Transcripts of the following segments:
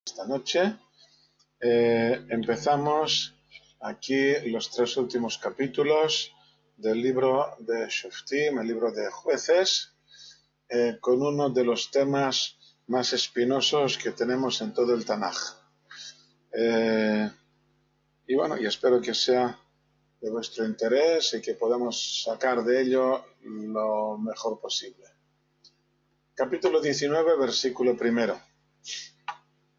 esta noche. Empezamos aquí los 3 últimos capítulos del libro de Shoftim, el libro de Jueces, con uno de los temas más espinosos que tenemos en todo el Tanaj. Y bueno, y espero que sea de vuestro interés y que podamos sacar de ello lo mejor posible. Capítulo 19, versículo 1.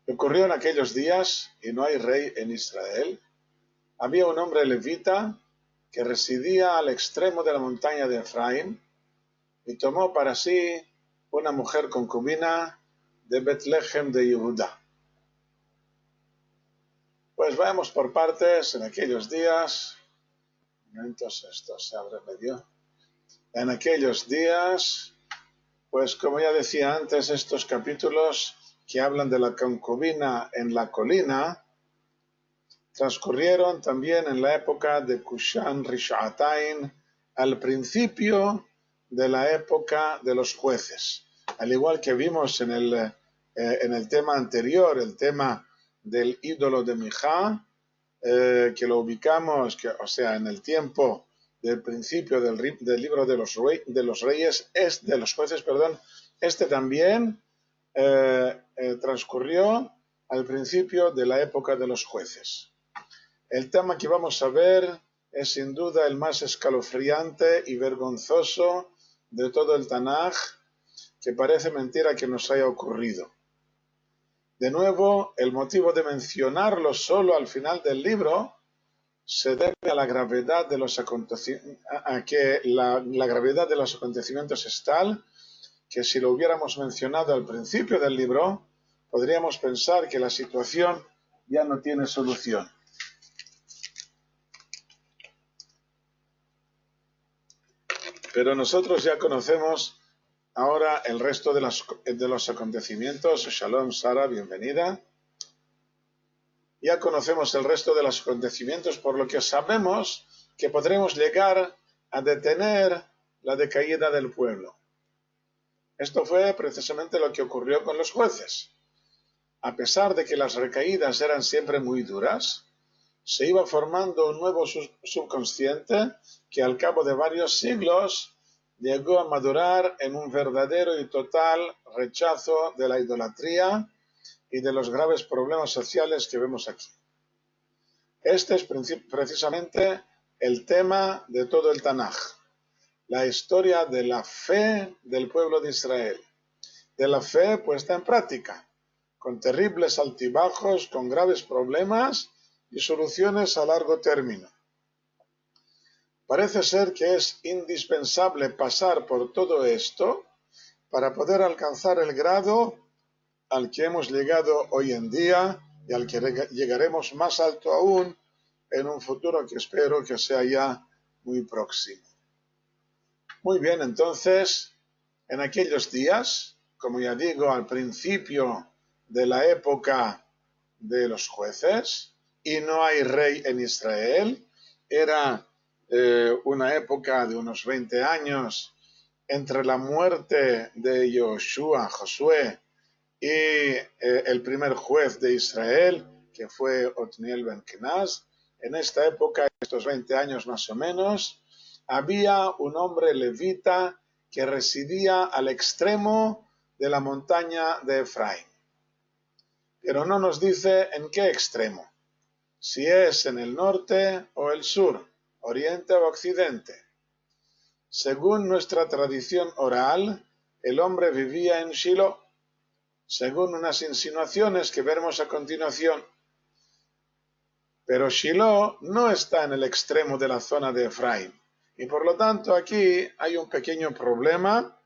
Ocurrió en aquellos días, y no hay rey en Israel, había un hombre levita que residía al extremo de la montaña de Efraín y tomó para sí una mujer concubina de Betlehem de Judá. Pues vamos por partes. En aquellos días, esto se abre medio. En aquellos días, pues como ya decía antes, estos capítulos que hablan de la concubina en la colina transcurrieron también en la época de Kushan Rish'atayn, al principio de la época de los jueces. Al igual que vimos en el tema anterior, el tema del ídolo de Mijá, que lo ubicamos, en el tiempo del principio del libro de los jueces, este también transcurrió al principio de la época de los jueces. El tema que vamos a ver es sin duda el más escalofriante y vergonzoso de todo el Tanaj, que parece mentira que nos haya ocurrido. De nuevo, el motivo de mencionarlo solo al final del libro se debe a la gravedad de los acontecimientos, la gravedad de los acontecimientos es tal que si lo hubiéramos mencionado al principio del libro, podríamos pensar que la situación ya no tiene solución. Pero nosotros ya conocemos ahora el resto de los acontecimientos. Shalom, Sara, bienvenida. Ya conocemos el resto de los acontecimientos, por lo que sabemos que podremos llegar a detener la decaída del pueblo. Esto fue precisamente lo que ocurrió con los jueces. A pesar de que las recaídas eran siempre muy duras, se iba formando un nuevo subconsciente que al cabo de varios siglos llegó a madurar en un verdadero y total rechazo de la idolatría y de los graves problemas sociales que vemos aquí. Este es precisamente el tema de todo el Tanaj, la historia de la fe del pueblo de Israel, de la fe puesta en práctica, con terribles altibajos, con graves problemas y soluciones a largo término. Parece ser que es indispensable pasar por todo esto para poder alcanzar el grado al que hemos llegado hoy en día y al que llegaremos más alto aún en un futuro que espero que sea ya muy próximo. Muy bien, entonces, en aquellos días, como ya digo, al principio de la época de los jueces, y no hay rey en Israel, era una época de unos 20 años entre la muerte de Josué, y el primer juez de Israel, que fue Otniel ben Kenaz. En esta época, estos 20 años más o menos, había un hombre levita que residía al extremo de la montaña de Efraín. Pero no nos dice en qué extremo, si es en el norte o el sur, oriente o occidente. Según nuestra tradición oral, el hombre vivía en Shiloh, según unas insinuaciones que veremos a continuación. Pero Shiloh no está en el extremo de la zona de Efraín, y por lo tanto aquí hay un pequeño problema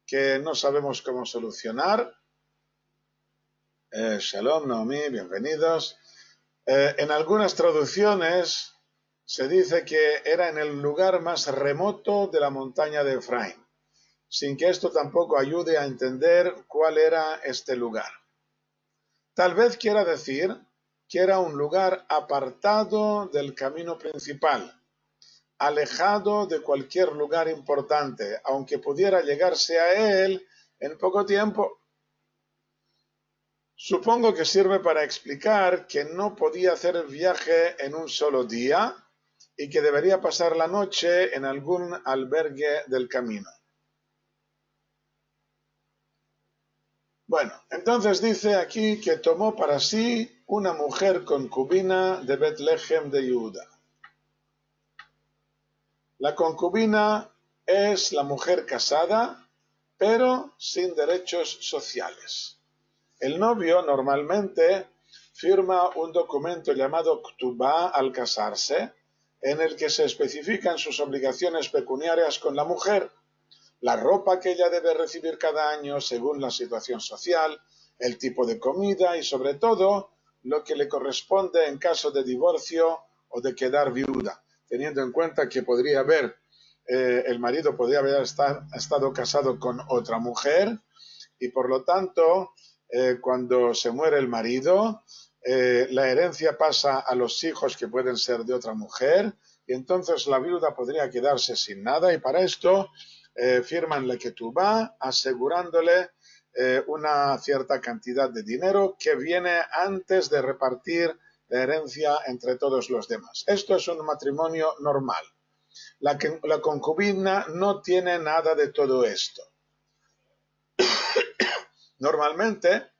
que no sabemos cómo solucionar. Shalom, Naomi, bienvenidos. En algunas traducciones se dice que era en el lugar más remoto de la montaña de Efraín, sin que esto tampoco ayude a entender cuál era este lugar. Tal vez quiera decir que era un lugar apartado del camino principal, alejado de cualquier lugar importante, aunque pudiera llegarse a él en poco tiempo. Supongo que sirve para explicar que no podía hacer el viaje en un solo día y que debería pasar la noche en algún albergue del camino. Bueno, entonces dice aquí que tomó para sí una mujer concubina de Betlehem de Judá. La concubina es la mujer casada, pero sin derechos sociales. El novio normalmente firma un documento llamado Ktubá al casarse, en el que se especifican sus obligaciones pecuniarias con la mujer, la ropa que ella debe recibir cada año según la situación social, el tipo de comida y sobre todo lo que le corresponde en caso de divorcio o de quedar viuda, teniendo en cuenta que podría haber, el marido podría haber estado casado con otra mujer y por lo tanto cuando se muere el marido, la herencia pasa a los hijos que pueden ser de otra mujer y entonces la viuda podría quedarse sin nada y para esto firman la ketubá asegurándole una cierta cantidad de dinero que viene antes de repartir la herencia entre todos los demás. Esto es un matrimonio normal. La concubina no tiene nada de todo esto. Normalmente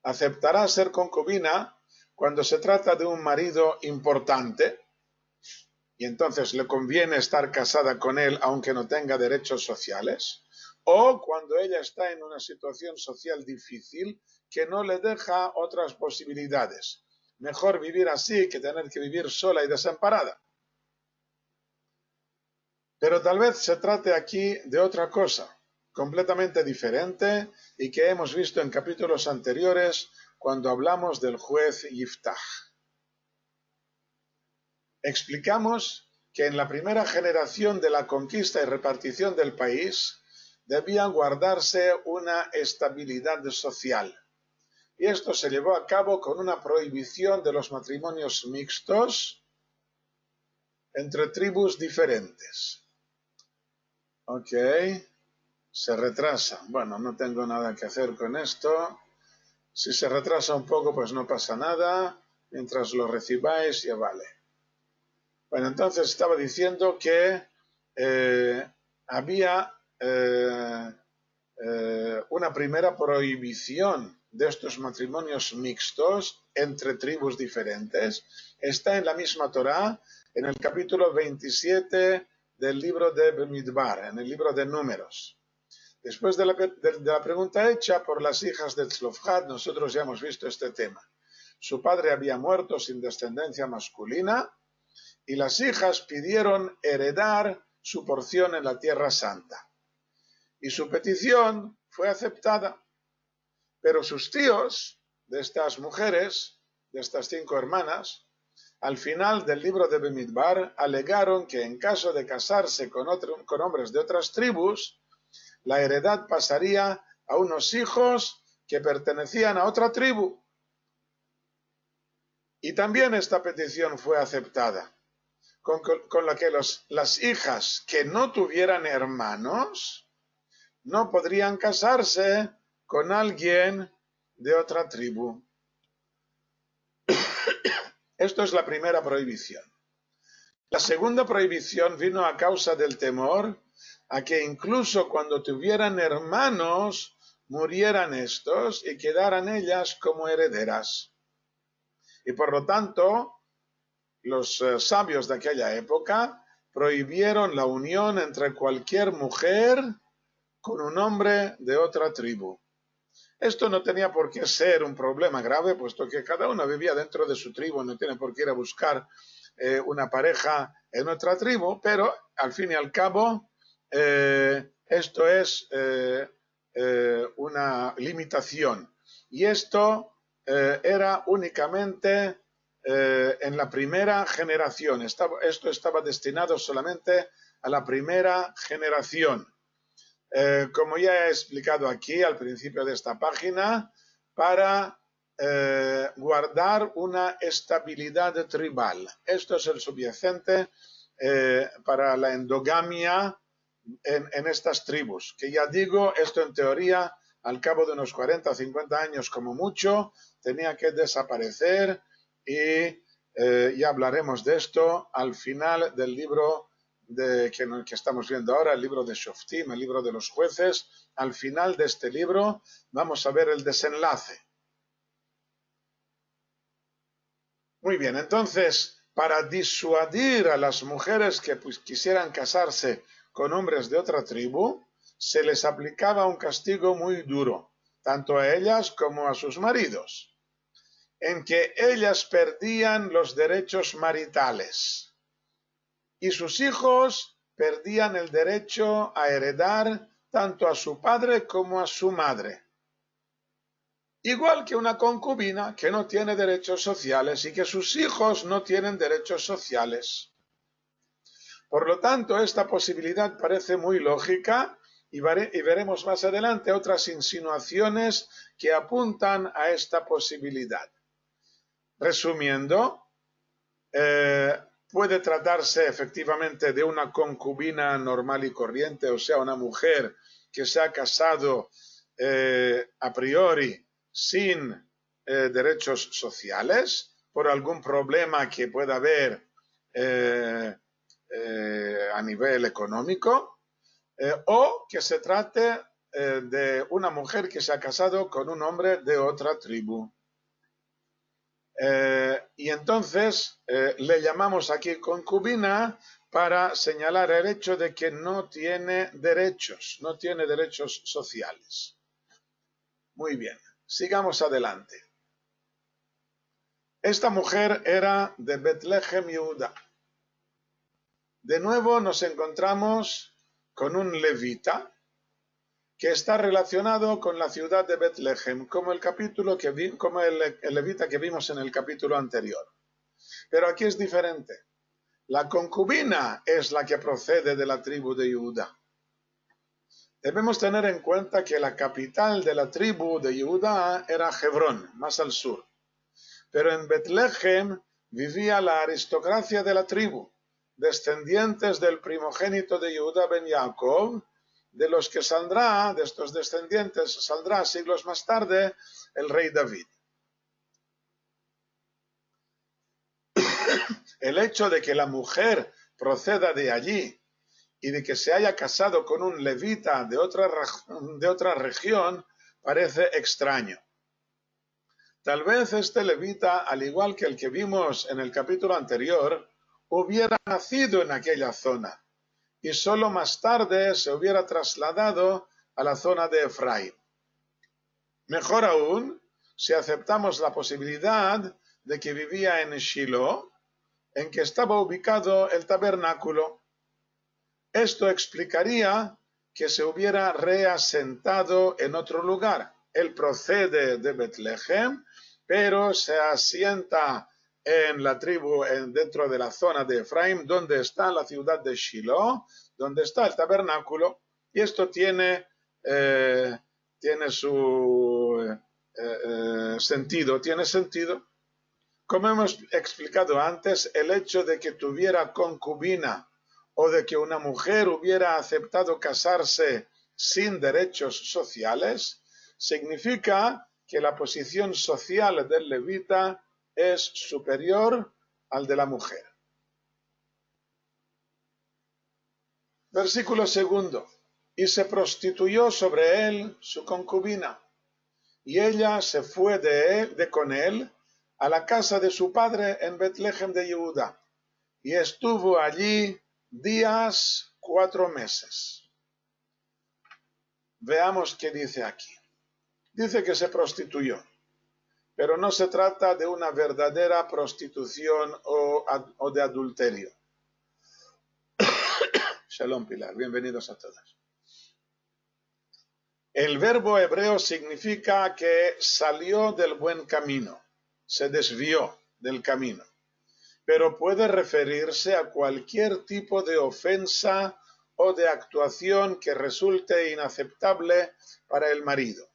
aceptará ser concubina cuando se trata de un marido importante y entonces le conviene estar casada con él aunque no tenga derechos sociales, o cuando ella está en una situación social difícil que no le deja otras posibilidades. Mejor vivir así que tener que vivir sola y desamparada. Pero tal vez se trate aquí de otra cosa, completamente diferente y que hemos visto en capítulos anteriores cuando hablamos del juez Yiftach. Explicamos que en la primera generación de la conquista y repartición del país debía guardarse una estabilidad social. Y esto se llevó a cabo con una prohibición de los matrimonios mixtos entre tribus diferentes. Ok, se retrasa. Bueno, no tengo nada que hacer con esto. Si se retrasa un poco, pues no pasa nada. Mientras lo recibáis, ya vale. Bueno, entonces estaba diciendo que había una primera prohibición de estos matrimonios mixtos entre tribus diferentes. Está en la misma Torá, en el capítulo 27 del libro de Bemidbar, en el libro de Números. Después de la pregunta hecha por las hijas de Tzlofhad, nosotros ya hemos visto este tema. Su padre había muerto sin descendencia masculina y las hijas pidieron heredar su porción en la Tierra Santa. Y su petición fue aceptada, pero sus tíos de estas mujeres, de estas 5 hermanas, al final del libro de Bemidbar alegaron que en caso de casarse con hombres de otras tribus, la heredad pasaría a unos hijos que pertenecían a otra tribu. Y también esta petición fue aceptada, con la que las hijas que no tuvieran hermanos no podrían casarse con alguien de otra tribu. Esto es la primera prohibición. La segunda prohibición vino a causa del temor a que incluso cuando tuvieran hermanos, murieran estos y quedaran ellas como herederas. Y por lo tanto, los sabios de aquella época prohibieron la unión entre cualquier mujer con un hombre de otra tribu. Esto no tenía por qué ser un problema grave, puesto que cada uno vivía dentro de su tribu, no tiene por qué ir a buscar una pareja en otra tribu, pero al fin y al cabo esto es una limitación. Y esto era únicamente en la primera generación. Esto estaba destinado solamente a la primera generación. Como ya he explicado aquí al principio de esta página, para guardar una estabilidad tribal. Esto es el subyacente para la endogamia en estas tribus, que ya digo, esto en teoría al cabo de unos 40 o 50 años como mucho, tenía que desaparecer y ya hablaremos de esto al final del libro que estamos viendo ahora, el libro de Shoftim, el libro de los jueces. Al final de este libro vamos a ver el desenlace. Muy bien, entonces, para disuadir a las mujeres que quisieran casarse con hombres de otra tribu, se les aplicaba un castigo muy duro, tanto a ellas como a sus maridos, en que ellas perdían los derechos maritales y sus hijos perdían el derecho a heredar tanto a su padre como a su madre. Igual que una concubina que no tiene derechos sociales y que sus hijos no tienen derechos sociales. Por lo tanto, esta posibilidad parece muy lógica y veremos más adelante otras insinuaciones que apuntan a esta posibilidad. Resumiendo, puede tratarse efectivamente de una concubina normal y corriente, o sea, una mujer que se ha casado a priori sin derechos sociales por algún problema que pueda haber a nivel económico, o que se trate de una mujer que se ha casado con un hombre de otra tribu. Y entonces le llamamos aquí concubina para señalar el hecho de que no tiene derechos sociales. Muy bien, sigamos adelante. Esta mujer era de Betlehem, Yehuda. De nuevo nos encontramos con un levita que está relacionado con la ciudad de Betlehem, como el levita que vimos en el capítulo anterior. Pero aquí es diferente. La concubina es la que procede de la tribu de Judá. Debemos tener en cuenta que la capital de la tribu de Judá era Hebrón, más al sur. Pero en Betlehem vivía la aristocracia de la tribu, descendientes del primogénito de Judá ben Jacob, de los que saldrá, de estos descendientes, saldrá siglos más tarde el rey David. El hecho de que la mujer proceda de allí y de que se haya casado con un levita de otra región parece extraño. Tal vez este levita, al igual que el que vimos en el capítulo anterior, hubiera nacido en aquella zona y solo más tarde se hubiera trasladado a la zona de Efraín. Mejor aún, si aceptamos la posibilidad de que vivía en Shiloh, en que estaba ubicado el tabernáculo. Esto explicaría que se hubiera reasentado en otro lugar. Él procede de Betlehem, pero se asienta en la tribu, dentro de la zona de Efraín, donde está la ciudad de Shiloh, donde está el tabernáculo, y esto tiene su sentido. Tiene sentido. Como hemos explicado antes, el hecho de que tuviera concubina o de que una mujer hubiera aceptado casarse sin derechos sociales significa que la posición social del levita es superior al de la mujer. Versículo 2. Y se prostituyó sobre él su concubina, y ella se fue con él a la casa de su padre en Betlehem de Judá, y estuvo allí 4 meses. Veamos qué dice aquí. Dice que se prostituyó, pero no se trata de una verdadera prostitución o de adulterio. Shalom, Pilar, bienvenidos a todos. El verbo hebreo significa que salió del buen camino, se desvió del camino, pero puede referirse a cualquier tipo de ofensa o de actuación que resulte inaceptable para el marido.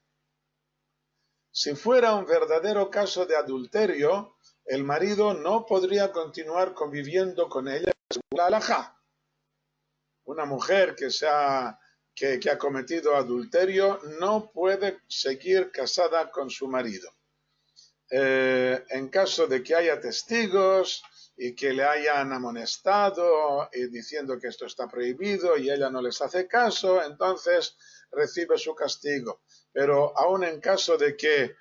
Si fuera un verdadero caso de adulterio, el marido no podría continuar conviviendo con ella según la halajá. Una mujer que se ha que ha cometido adulterio no puede seguir casada con su marido. En caso de que haya testigos y que le hayan amonestado y diciendo que esto está prohibido y ella no les hace caso, entonces recibe su castigo. Pero aún en caso de que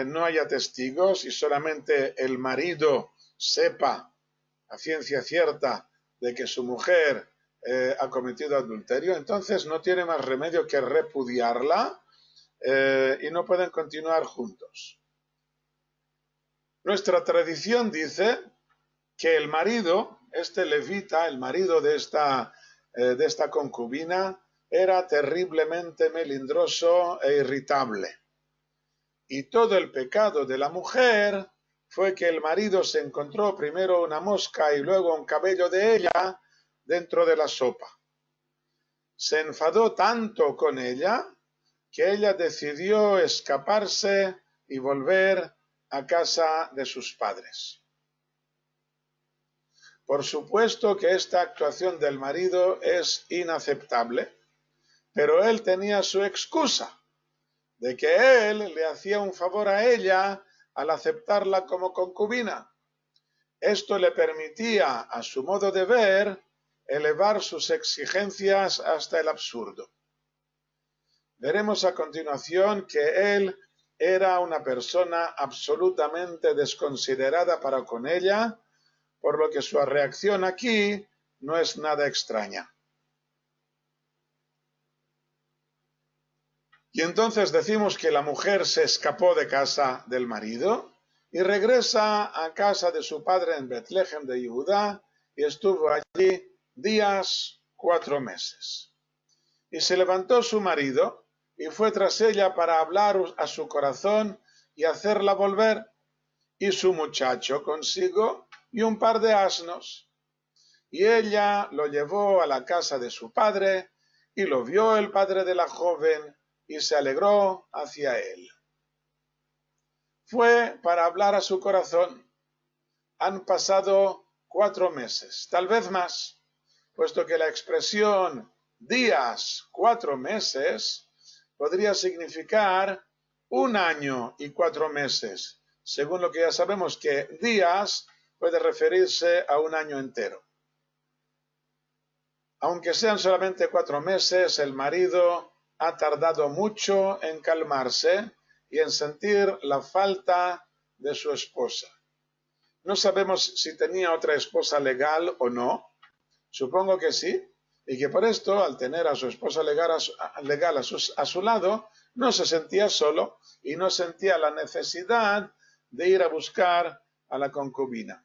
no haya testigos y solamente el marido sepa a ciencia cierta de que su mujer ha cometido adulterio, entonces no tiene más remedio que repudiarla y no pueden continuar juntos. Nuestra tradición dice que el marido, este levita, el marido de esta concubina, era terriblemente melindroso e irritable. Y todo el pecado de la mujer fue que el marido se encontró primero una mosca y luego un cabello de ella dentro de la sopa. Se enfadó tanto con ella que ella decidió escaparse y volver a casa de sus padres. Por supuesto que esta actuación del marido es inaceptable, pero él tenía su excusa de que él le hacía un favor a ella al aceptarla como concubina. Esto le permitía, a su modo de ver, elevar sus exigencias hasta el absurdo. Veremos a continuación que él era una persona absolutamente desconsiderada para con ella, por lo que su reacción aquí no es nada extraña. Y entonces decimos que la mujer se escapó de casa del marido y regresa a casa de su padre en Betlehem de Judá y estuvo allí 4 meses. Y se levantó su marido y fue tras ella para hablar a su corazón y hacerla volver, y su muchacho consigo y un par de asnos. Y ella lo llevó a la casa de su padre, y lo vio el padre de la joven, y se alegró hacia él. Fue para hablar a su corazón. Han pasado 4 meses, tal vez más, puesto que la expresión 4 meses podría significar 1 año y 4 meses, según lo que ya sabemos que días puede referirse a 1 año entero. Aunque sean solamente 4 meses, el marido ha tardado mucho en calmarse y en sentir la falta de su esposa. No sabemos si tenía otra esposa legal o no. Supongo que sí, y que por esto, al tener a su esposa legal a su lado, no se sentía solo y no sentía la necesidad de ir a buscar a la concubina.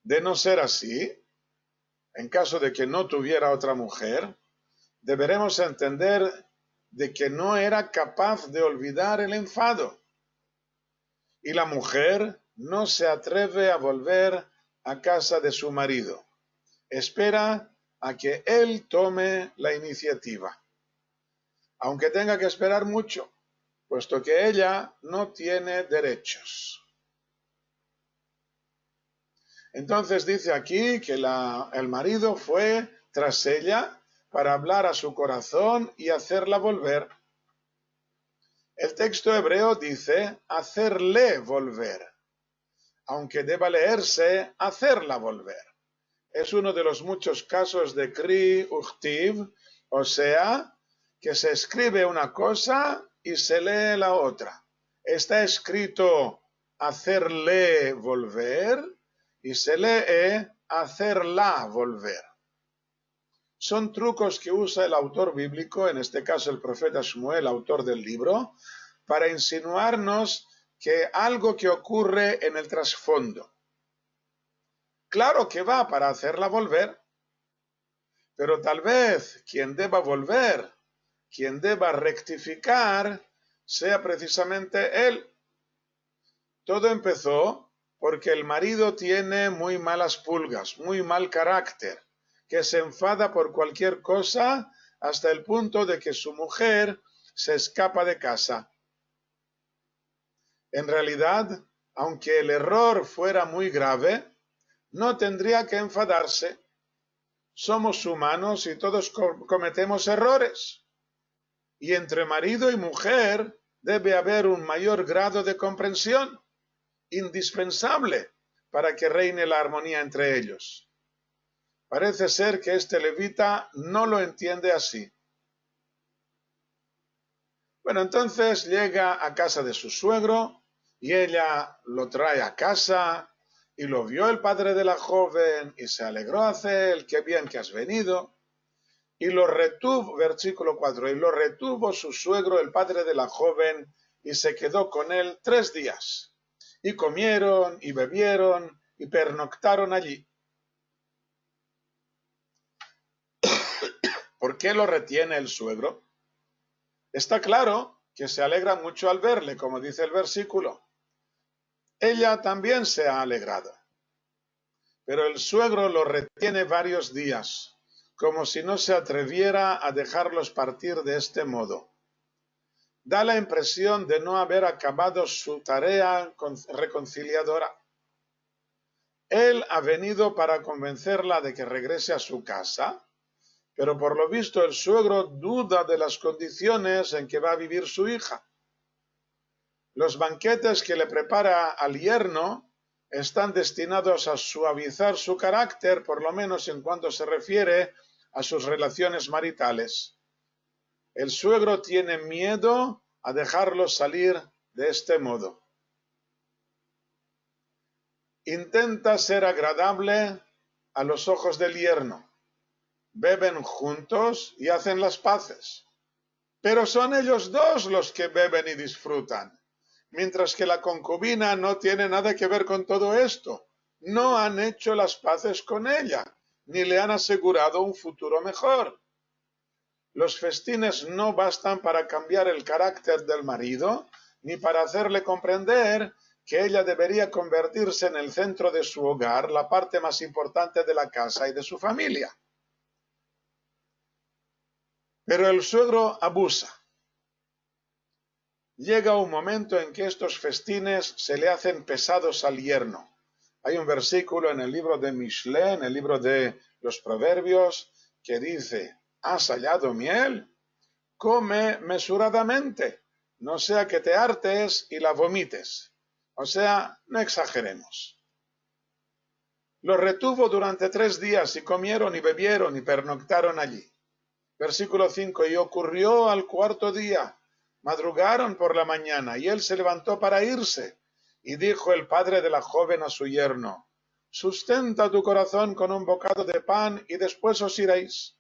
De no ser así, en caso de que no tuviera otra mujer, deberemos entender de que no era capaz de olvidar el enfado. Y la mujer no se atreve a volver a casa de su marido. Espera a que él tome la iniciativa, aunque tenga que esperar mucho, puesto que ella no tiene derechos. Entonces dice aquí que el marido fue tras ella para hablar a su corazón y hacerla volver. El texto hebreo dice hacerle volver, aunque deba leerse hacerla volver. Es uno de los muchos casos de Kri Uchtiv, o sea, que se escribe una cosa y se lee la otra. Está escrito hacerle volver y se lee hacerla volver. Son trucos que usa el autor bíblico, en este caso el profeta Shmuel, autor del libro, para insinuarnos que algo que ocurre en el trasfondo. Claro que va para hacerla volver, pero tal vez quien deba volver, quien deba rectificar, sea precisamente él. Todo empezó porque el marido tiene muy malas pulgas, muy mal carácter, que se enfada por cualquier cosa hasta el punto de que su mujer se escapa de casa. En realidad, aunque el error fuera muy grave, no tendría que enfadarse. somos humanos y todos cometemos errores. Y entre marido y mujer debe haber un mayor grado de comprensión, indispensable para que reine la armonía entre ellos. Parece ser que este levita no lo entiende así. Bueno, entonces llega a casa de su suegro y ella lo trae a casa y lo vio el padre de la joven y se alegró hacia él, qué bien que has venido. Y lo retuvo, versículo 4, y lo retuvo su suegro, el padre de la joven, y se quedó con él 3 días. Y comieron y bebieron y pernoctaron allí. ¿Por qué lo retiene el suegro? Está claro que se alegra mucho al verle, como dice el versículo. Ella también se ha alegrado. Pero el suegro lo retiene varios días, como si no se atreviera a dejarlos partir de este modo. Da la impresión de no haber acabado su tarea reconciliadora. Él ha venido para convencerla de que regrese a su casa, pero por lo visto el suegro duda de las condiciones en que va a vivir su hija. Los banquetes que le prepara al yerno están destinados a suavizar su carácter, por lo menos en cuanto se refiere a sus relaciones maritales. El suegro tiene miedo a dejarlo salir de este modo. Intenta ser agradable a los ojos del yerno. Beben juntos y hacen las paces. Pero son ellos dos los que beben y disfrutan, mientras que la concubina no tiene nada que ver con todo esto. No han hecho las paces con ella, ni le han asegurado un futuro mejor. Los festines no bastan para cambiar el carácter del marido, ni para hacerle comprender que ella debería convertirse en el centro de su hogar, la parte más importante de la casa y de su familia. Pero el suegro abusa. Llega un momento en que estos festines se le hacen pesados al yerno. Hay un versículo en el libro de Mishlé, en el libro de los Proverbios, que dice: ¿has hallado miel? Come mesuradamente, no sea que te hartes y la vomites. O sea, no exageremos. Los retuvo durante 3 días y comieron y bebieron y pernoctaron allí. Versículo 5, y ocurrió al 4.º día, madrugaron por la mañana y él se levantó para irse. Y dijo el padre de la joven a su yerno: sustenta tu corazón con un bocado de pan y después os iréis.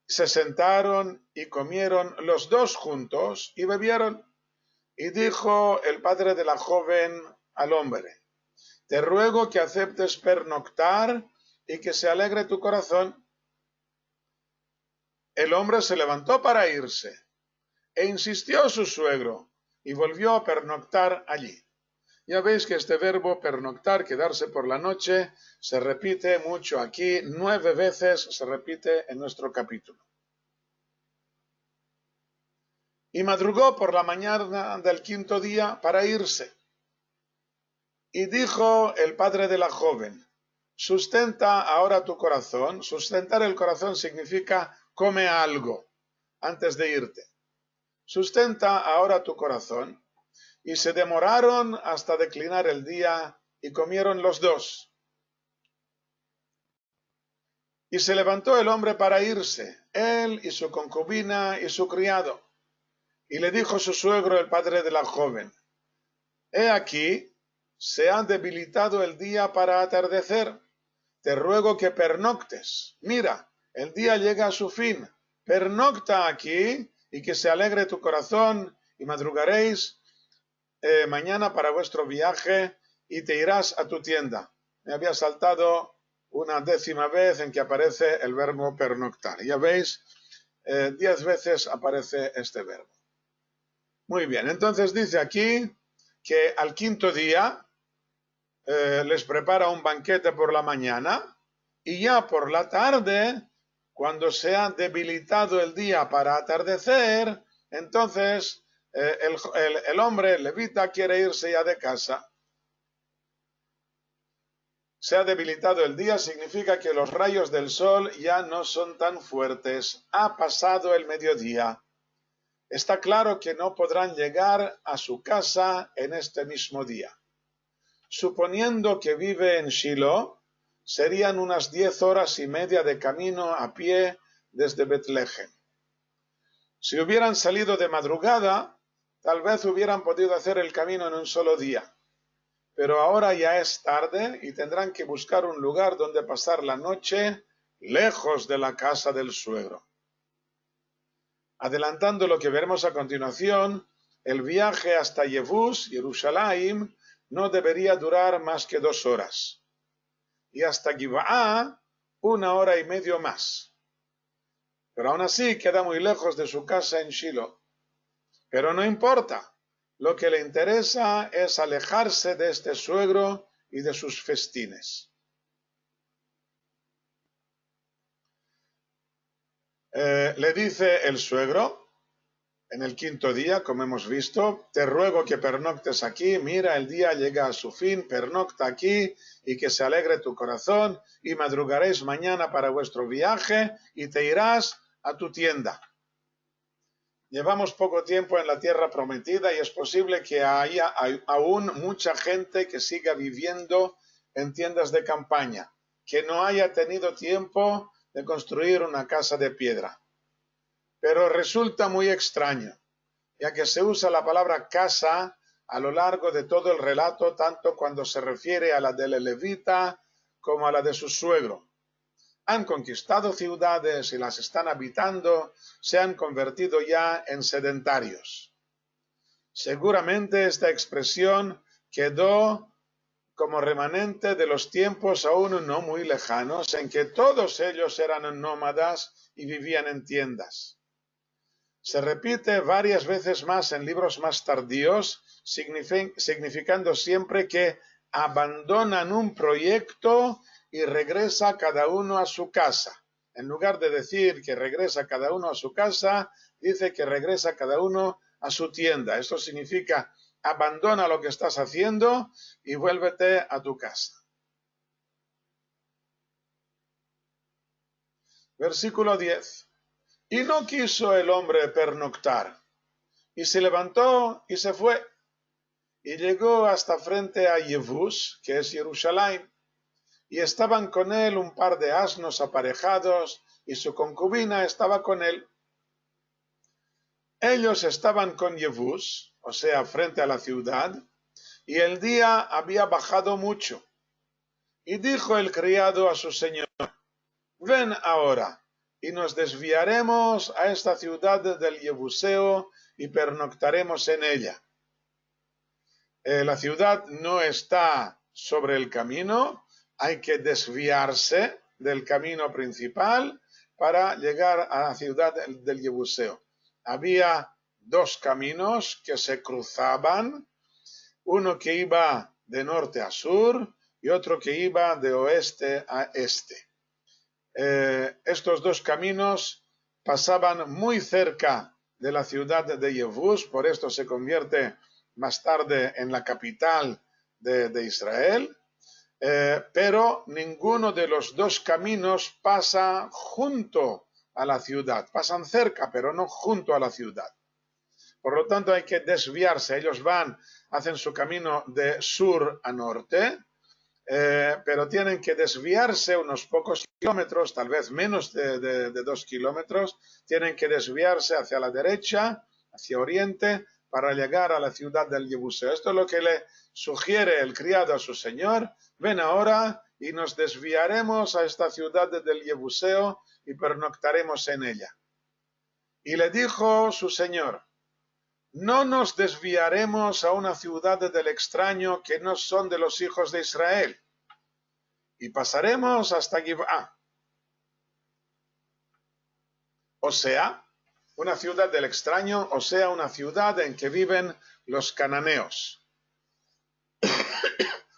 Se sentaron y comieron los dos juntos y bebieron. Y dijo el padre de la joven al hombre: te ruego que aceptes pernoctar y que se alegre tu corazón. El hombre se levantó para irse, e insistió su suegro, y volvió a pernoctar allí. Ya veis que este verbo pernoctar, quedarse por la noche, se repite mucho aquí, 9 veces se repite en nuestro capítulo. Y madrugó por la mañana del 5.º día para irse. Y dijo el padre de la joven: sustenta ahora tu corazón. Sustentar el corazón significa come algo antes de irte. Sustenta ahora tu corazón. Y se demoraron hasta declinar el día y comieron los dos. Y se levantó el hombre para irse, él y su concubina y su criado. Y le dijo su suegro, el padre de la joven: he aquí, se ha debilitado el día para atardecer. Te ruego que pernoctes. Mira, el día llega a su fin. Pernocta aquí y que se alegre tu corazón, y madrugaréis mañana para vuestro viaje y te irás a tu tienda. Me había saltado una 10ª vez en que aparece el verbo pernoctar. Ya veis, 10 veces aparece este verbo. Muy bien, entonces dice aquí que al 5.º día les prepara un banquete por la mañana y ya por la tarde, cuando se ha debilitado el día para atardecer, entonces el hombre levita quiere irse ya de casa. Se ha debilitado el día, significa que los rayos del sol ya no son tan fuertes. Ha pasado el mediodía. Está claro que no podrán llegar a su casa en este mismo día. Suponiendo que vive en Shiloh, serían unas 10 horas y media de camino a pie desde Betlehem. Si hubieran salido de madrugada, tal vez hubieran podido hacer el camino en un solo día. Pero ahora ya es tarde y tendrán que buscar un lugar donde pasar la noche lejos de la casa del suegro. Adelantando lo que veremos a continuación, el viaje hasta Yevús, Jerusalén, no debería durar más que 2 horas. Y hasta Gibeá, 1 hora y media más. Pero aún así queda muy lejos de su casa en Shiloh. Pero no importa. Lo que le interesa es alejarse de este suegro y de sus festines. Le dice el suegro, en el 5.º día, como hemos visto, te ruego que pernoctes aquí, mira, el día llega a su fin, pernocta aquí y que se alegre tu corazón y madrugaréis mañana para vuestro viaje y te irás a tu tienda. Llevamos poco tiempo en la tierra prometida y es posible que haya aún mucha gente que siga viviendo en tiendas de campaña, que no haya tenido tiempo de construir una casa de piedra. Pero resulta muy extraño, ya que se usa la palabra casa a lo largo de todo el relato, tanto cuando se refiere a la del levita como a la de su suegro. Han conquistado ciudades y las están habitando, se han convertido ya en sedentarios. Seguramente esta expresión quedó como remanente de los tiempos aún no muy lejanos en que todos ellos eran nómadas y vivían en tiendas. Se repite varias veces más en libros más tardíos, significando siempre que abandonan un proyecto y regresa cada uno a su casa. En lugar de decir que regresa cada uno a su casa, dice que regresa cada uno a su tienda. Esto significa abandona lo que estás haciendo y vuélvete a tu casa. Versículo 10. Y no quiso el hombre pernoctar, y se levantó y se fue, y llegó hasta frente a Yevús, que es Jerusalén, y estaban con él un par de asnos aparejados, y su concubina estaba con él. Ellos estaban con Yevús, o sea, frente a la ciudad, y el día había bajado mucho. Y dijo el criado a su señor, ven ahora, y nos desviaremos a esta ciudad del Jebuseo y pernoctaremos en ella. La ciudad no está sobre el camino, hay que desviarse del camino principal para llegar a la ciudad del Jebuseo. Había 2 caminos que se cruzaban, uno que iba de norte a sur y otro que iba de oeste a este. Estos 2 caminos pasaban muy cerca de la ciudad de Yevús, por esto se convierte más tarde en la capital de Israel, pero ninguno de los 2 caminos pasa junto a la ciudad, pasan cerca, pero no junto a la ciudad. Por lo tanto, hay que desviarse. Ellos hacen su camino de sur a norte, pero tienen que desviarse unos pocos kilómetros, tal vez menos de 2 kilómetros, tienen que desviarse hacia la derecha, hacia oriente, para llegar a la ciudad del Jebuseo. Esto es lo que le sugiere el criado a su señor, ven ahora y nos desviaremos a esta ciudad del Jebuseo y pernoctaremos en ella. Y le dijo su señor, no nos desviaremos a una ciudad del extraño que no son de los hijos de Israel, y pasaremos hasta Gibeá. O sea, una ciudad del extraño, o sea, una ciudad en que viven los cananeos.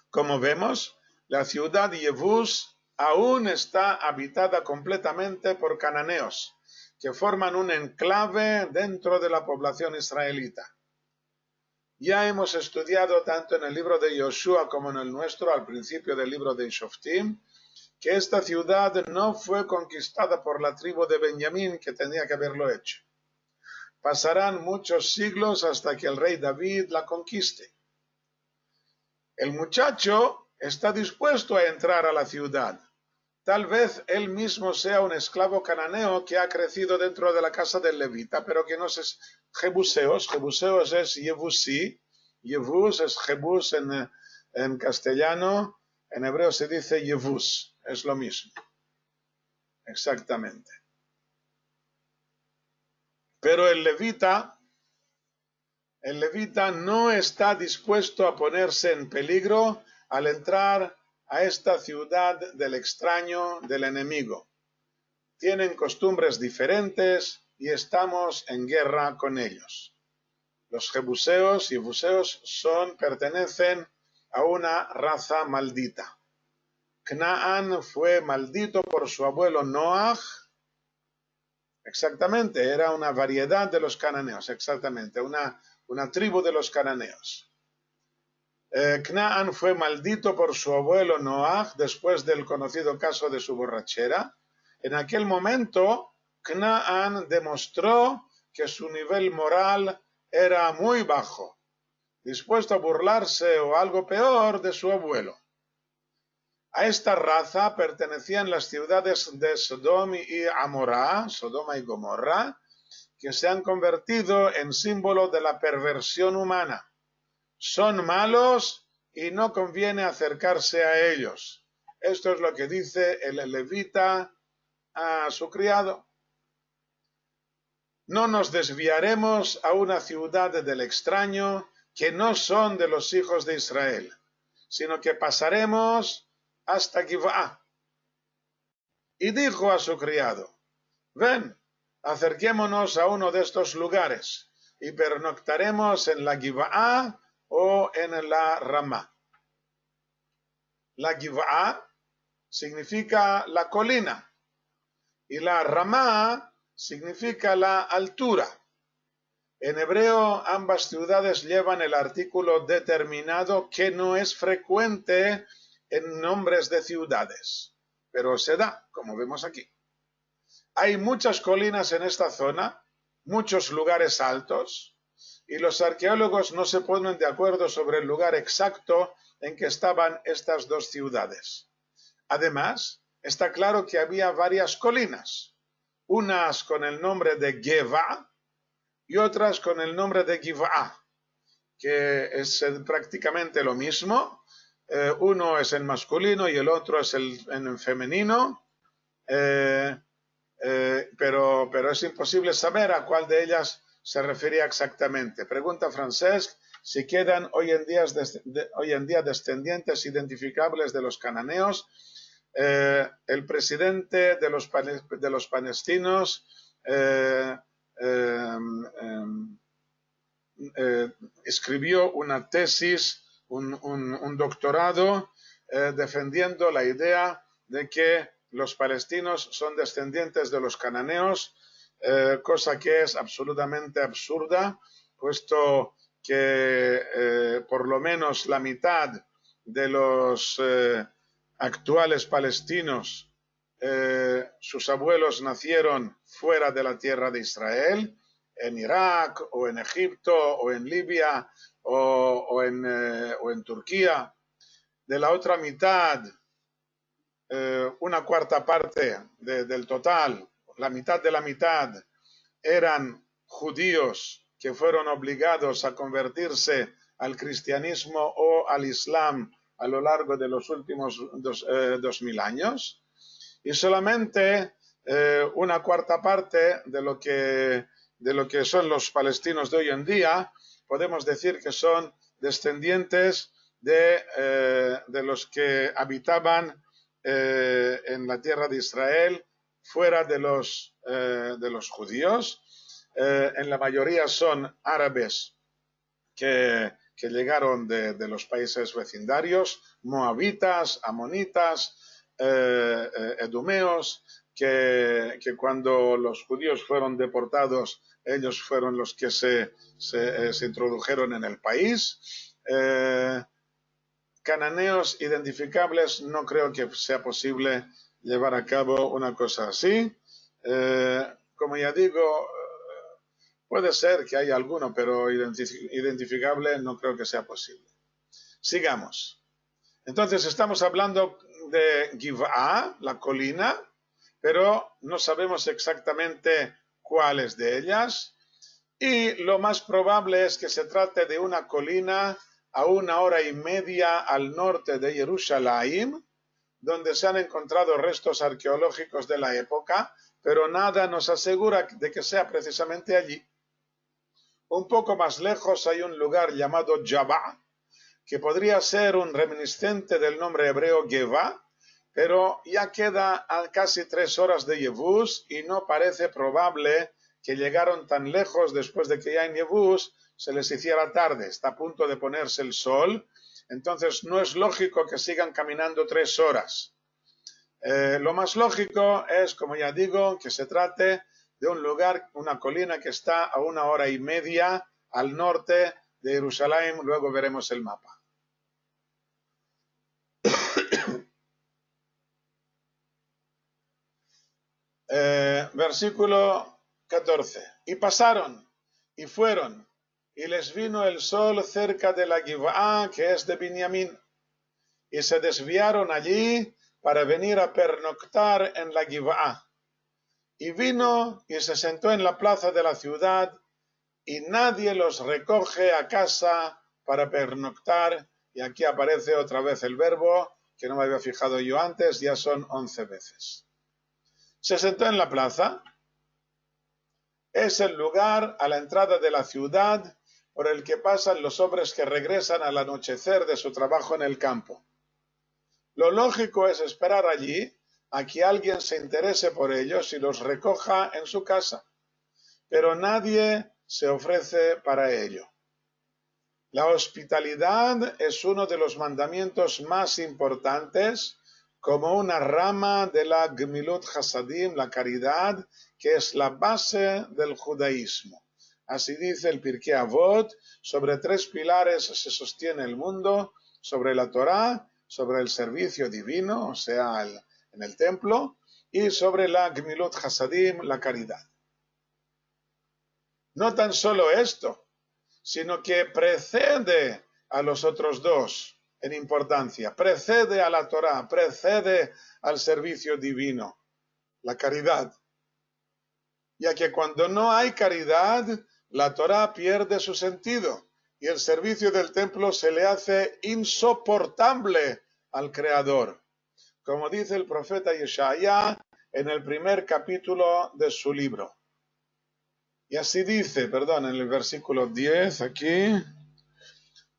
Como vemos, la ciudad de Yevús aún está habitada completamente por cananeos, que forman un enclave dentro de la población israelita. Ya hemos estudiado tanto en el libro de Yoshua como en el nuestro, al principio del libro de Shoftim, que esta ciudad no fue conquistada por la tribu de Benjamín, que tenía que haberlo hecho. Pasarán muchos siglos hasta que el rey David la conquiste. El muchacho está dispuesto a entrar a la ciudad. Tal vez él mismo sea un esclavo cananeo que ha crecido dentro de la casa del levita, pero que no es jebuseos. Jebuseos es yebusí. Yebus es jebus en castellano. En hebreo se dice yebus. Es lo mismo. Exactamente. Pero el levita no está dispuesto a ponerse en peligro al entrar a esta ciudad del extraño, del enemigo. Tienen costumbres diferentes y estamos en guerra con ellos. Los jebuseos y yebuseos pertenecen a una raza maldita. Canaán fue maldito por su abuelo Noaj. Exactamente, era una variedad de los cananeos, exactamente, una tribu de los cananeos. Canaán fue maldito por su abuelo Noaj después del conocido caso de su borrachera. En aquel momento, Canaán demostró que su nivel moral era muy bajo, dispuesto a burlarse o algo peor de su abuelo. A esta raza pertenecían las ciudades de Sodoma y Gomorra, que se han convertido en símbolo de la perversión humana. Son malos y no conviene acercarse a ellos. Esto es lo que dice el levita a su criado. No nos desviaremos a una ciudad del extraño que no son de los hijos de Israel, sino que pasaremos hasta Giv'á. Y dijo a su criado, ven, acerquémonos a uno de estos lugares y pernoctaremos en la Giv'á o en la Ramá. La Giv'á significa la colina y la Ramá significa la altura. En hebreo ambas ciudades llevan el artículo determinado que no es frecuente en nombres de ciudades, pero se da, como vemos aquí. Hay muchas colinas en esta zona, muchos lugares altos, y los arqueólogos no se ponen de acuerdo sobre el lugar exacto en que estaban estas dos ciudades. Además, está claro que había varias colinas, unas con el nombre de Geva y otras con el nombre de Giv'á, que es prácticamente lo mismo. Uno es en masculino y el otro es en femenino, pero es imposible saber a cuál de ellas se refería exactamente. Pregunta Francesc si quedan hoy en día descendientes identificables de los cananeos. El presidente de los palestinos escribió una tesis, un doctorado, defendiendo la idea de que los palestinos son descendientes de los cananeos, cosa que es absolutamente absurda, puesto que por lo menos la mitad de los actuales palestinos, sus abuelos nacieron fuera de la tierra de Israel, en Irak o en Egipto o en Libia o en Turquía. De la otra mitad, una cuarta parte del total, la mitad de la mitad, eran judíos que fueron obligados a convertirse al cristianismo o al islam a lo largo de los últimos 2000 años, y solamente una cuarta parte de lo que son los palestinos de hoy en día, podemos decir que son descendientes de los que habitaban en la tierra de Israel fuera de los judíos. En la mayoría son árabes que llegaron de los países vecindarios, moabitas, amonitas, edomeos, que cuando los judíos fueron deportados, ellos fueron los que se introdujeron en el país. Cananeos identificables, no creo que sea posible llevar a cabo una cosa así. Como ya digo, puede ser que haya alguno, pero identificable no creo que sea posible. Sigamos. Entonces estamos hablando de Giv'á, la colina, pero no sabemos exactamente cuáles de ellas. Y lo más probable es que se trate de una colina a 1 hora y media al norte de Jerusalén, donde se han encontrado restos arqueológicos de la época, pero nada nos asegura de que sea precisamente allí. Un poco más lejos hay un lugar llamado Jabá, que podría ser un reminiscente del nombre hebreo Gevá, pero ya queda a casi 3 horas de Yebús y no parece probable que llegaron tan lejos después de que ya en Yebús se les hiciera tarde. Está a punto de ponerse el sol, entonces no es lógico que sigan caminando 3 horas. Lo más lógico es, como ya digo, que se trate de un lugar, una colina que está a 1 hora y media al norte de Jerusalén. Luego veremos el mapa. Versículo 14. Y pasaron, y fueron, y les vino el sol cerca de la Giv'á, que es de Binyamin, y se desviaron allí para venir a pernoctar en la Giv'á. Y vino y se sentó en la plaza de la ciudad, y nadie los recoge a casa para pernoctar. Y aquí aparece otra vez el verbo, que no me había fijado yo antes, ya son 11 veces. Se sentó en la plaza. Es el lugar a la entrada de la ciudad por el que pasan los hombres que regresan al anochecer de su trabajo en el campo. Lo lógico es esperar allí a que alguien se interese por ellos y los recoja en su casa, pero nadie se ofrece para ello. La hospitalidad es uno de los mandamientos más importantes, como una rama de la Gemilut Hasadim, la caridad, que es la base del judaísmo. Así dice el Pirkei Avot: sobre 3 pilares se sostiene el mundo, sobre la Torá, sobre el servicio divino, o sea, en el templo, y sobre la Gemilut Hasadim, la caridad. No tan solo esto, sino que precede a los otros dos en importancia, precede a la Torá, precede al servicio divino, la caridad. Ya que cuando no hay caridad, la Torá pierde su sentido y el servicio del templo se le hace insoportable al Creador, como dice el profeta Yeshaya en el primer capítulo de su libro. Y así dice, en el versículo 10 aquí: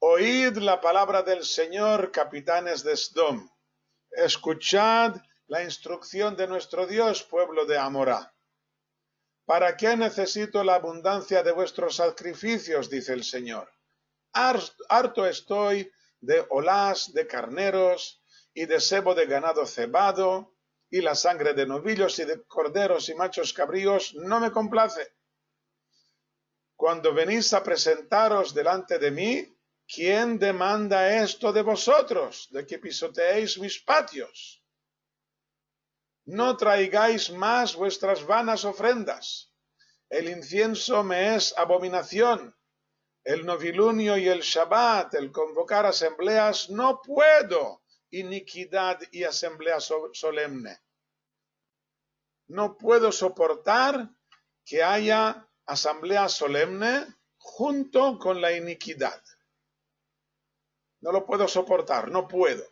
oíd la palabra del Señor, capitanes de Sdom. Escuchad la instrucción de nuestro Dios, pueblo de Amorá. ¿Para qué necesito la abundancia de vuestros sacrificios? Dice el Señor. Harto estoy de olás, de carneros y de sebo de ganado cebado, y la sangre de novillos y de corderos y machos cabríos no me complace. Cuando venís a presentaros delante de mí, ¿quién demanda esto de vosotros, de que pisoteéis mis patios? No traigáis más vuestras vanas ofrendas. El incienso me es abominación. El novilunio y el Shabbat, el convocar asambleas, no puedo. Iniquidad y asamblea solemne. No puedo soportar que haya asamblea solemne junto con la iniquidad. No lo puedo soportar, no puedo.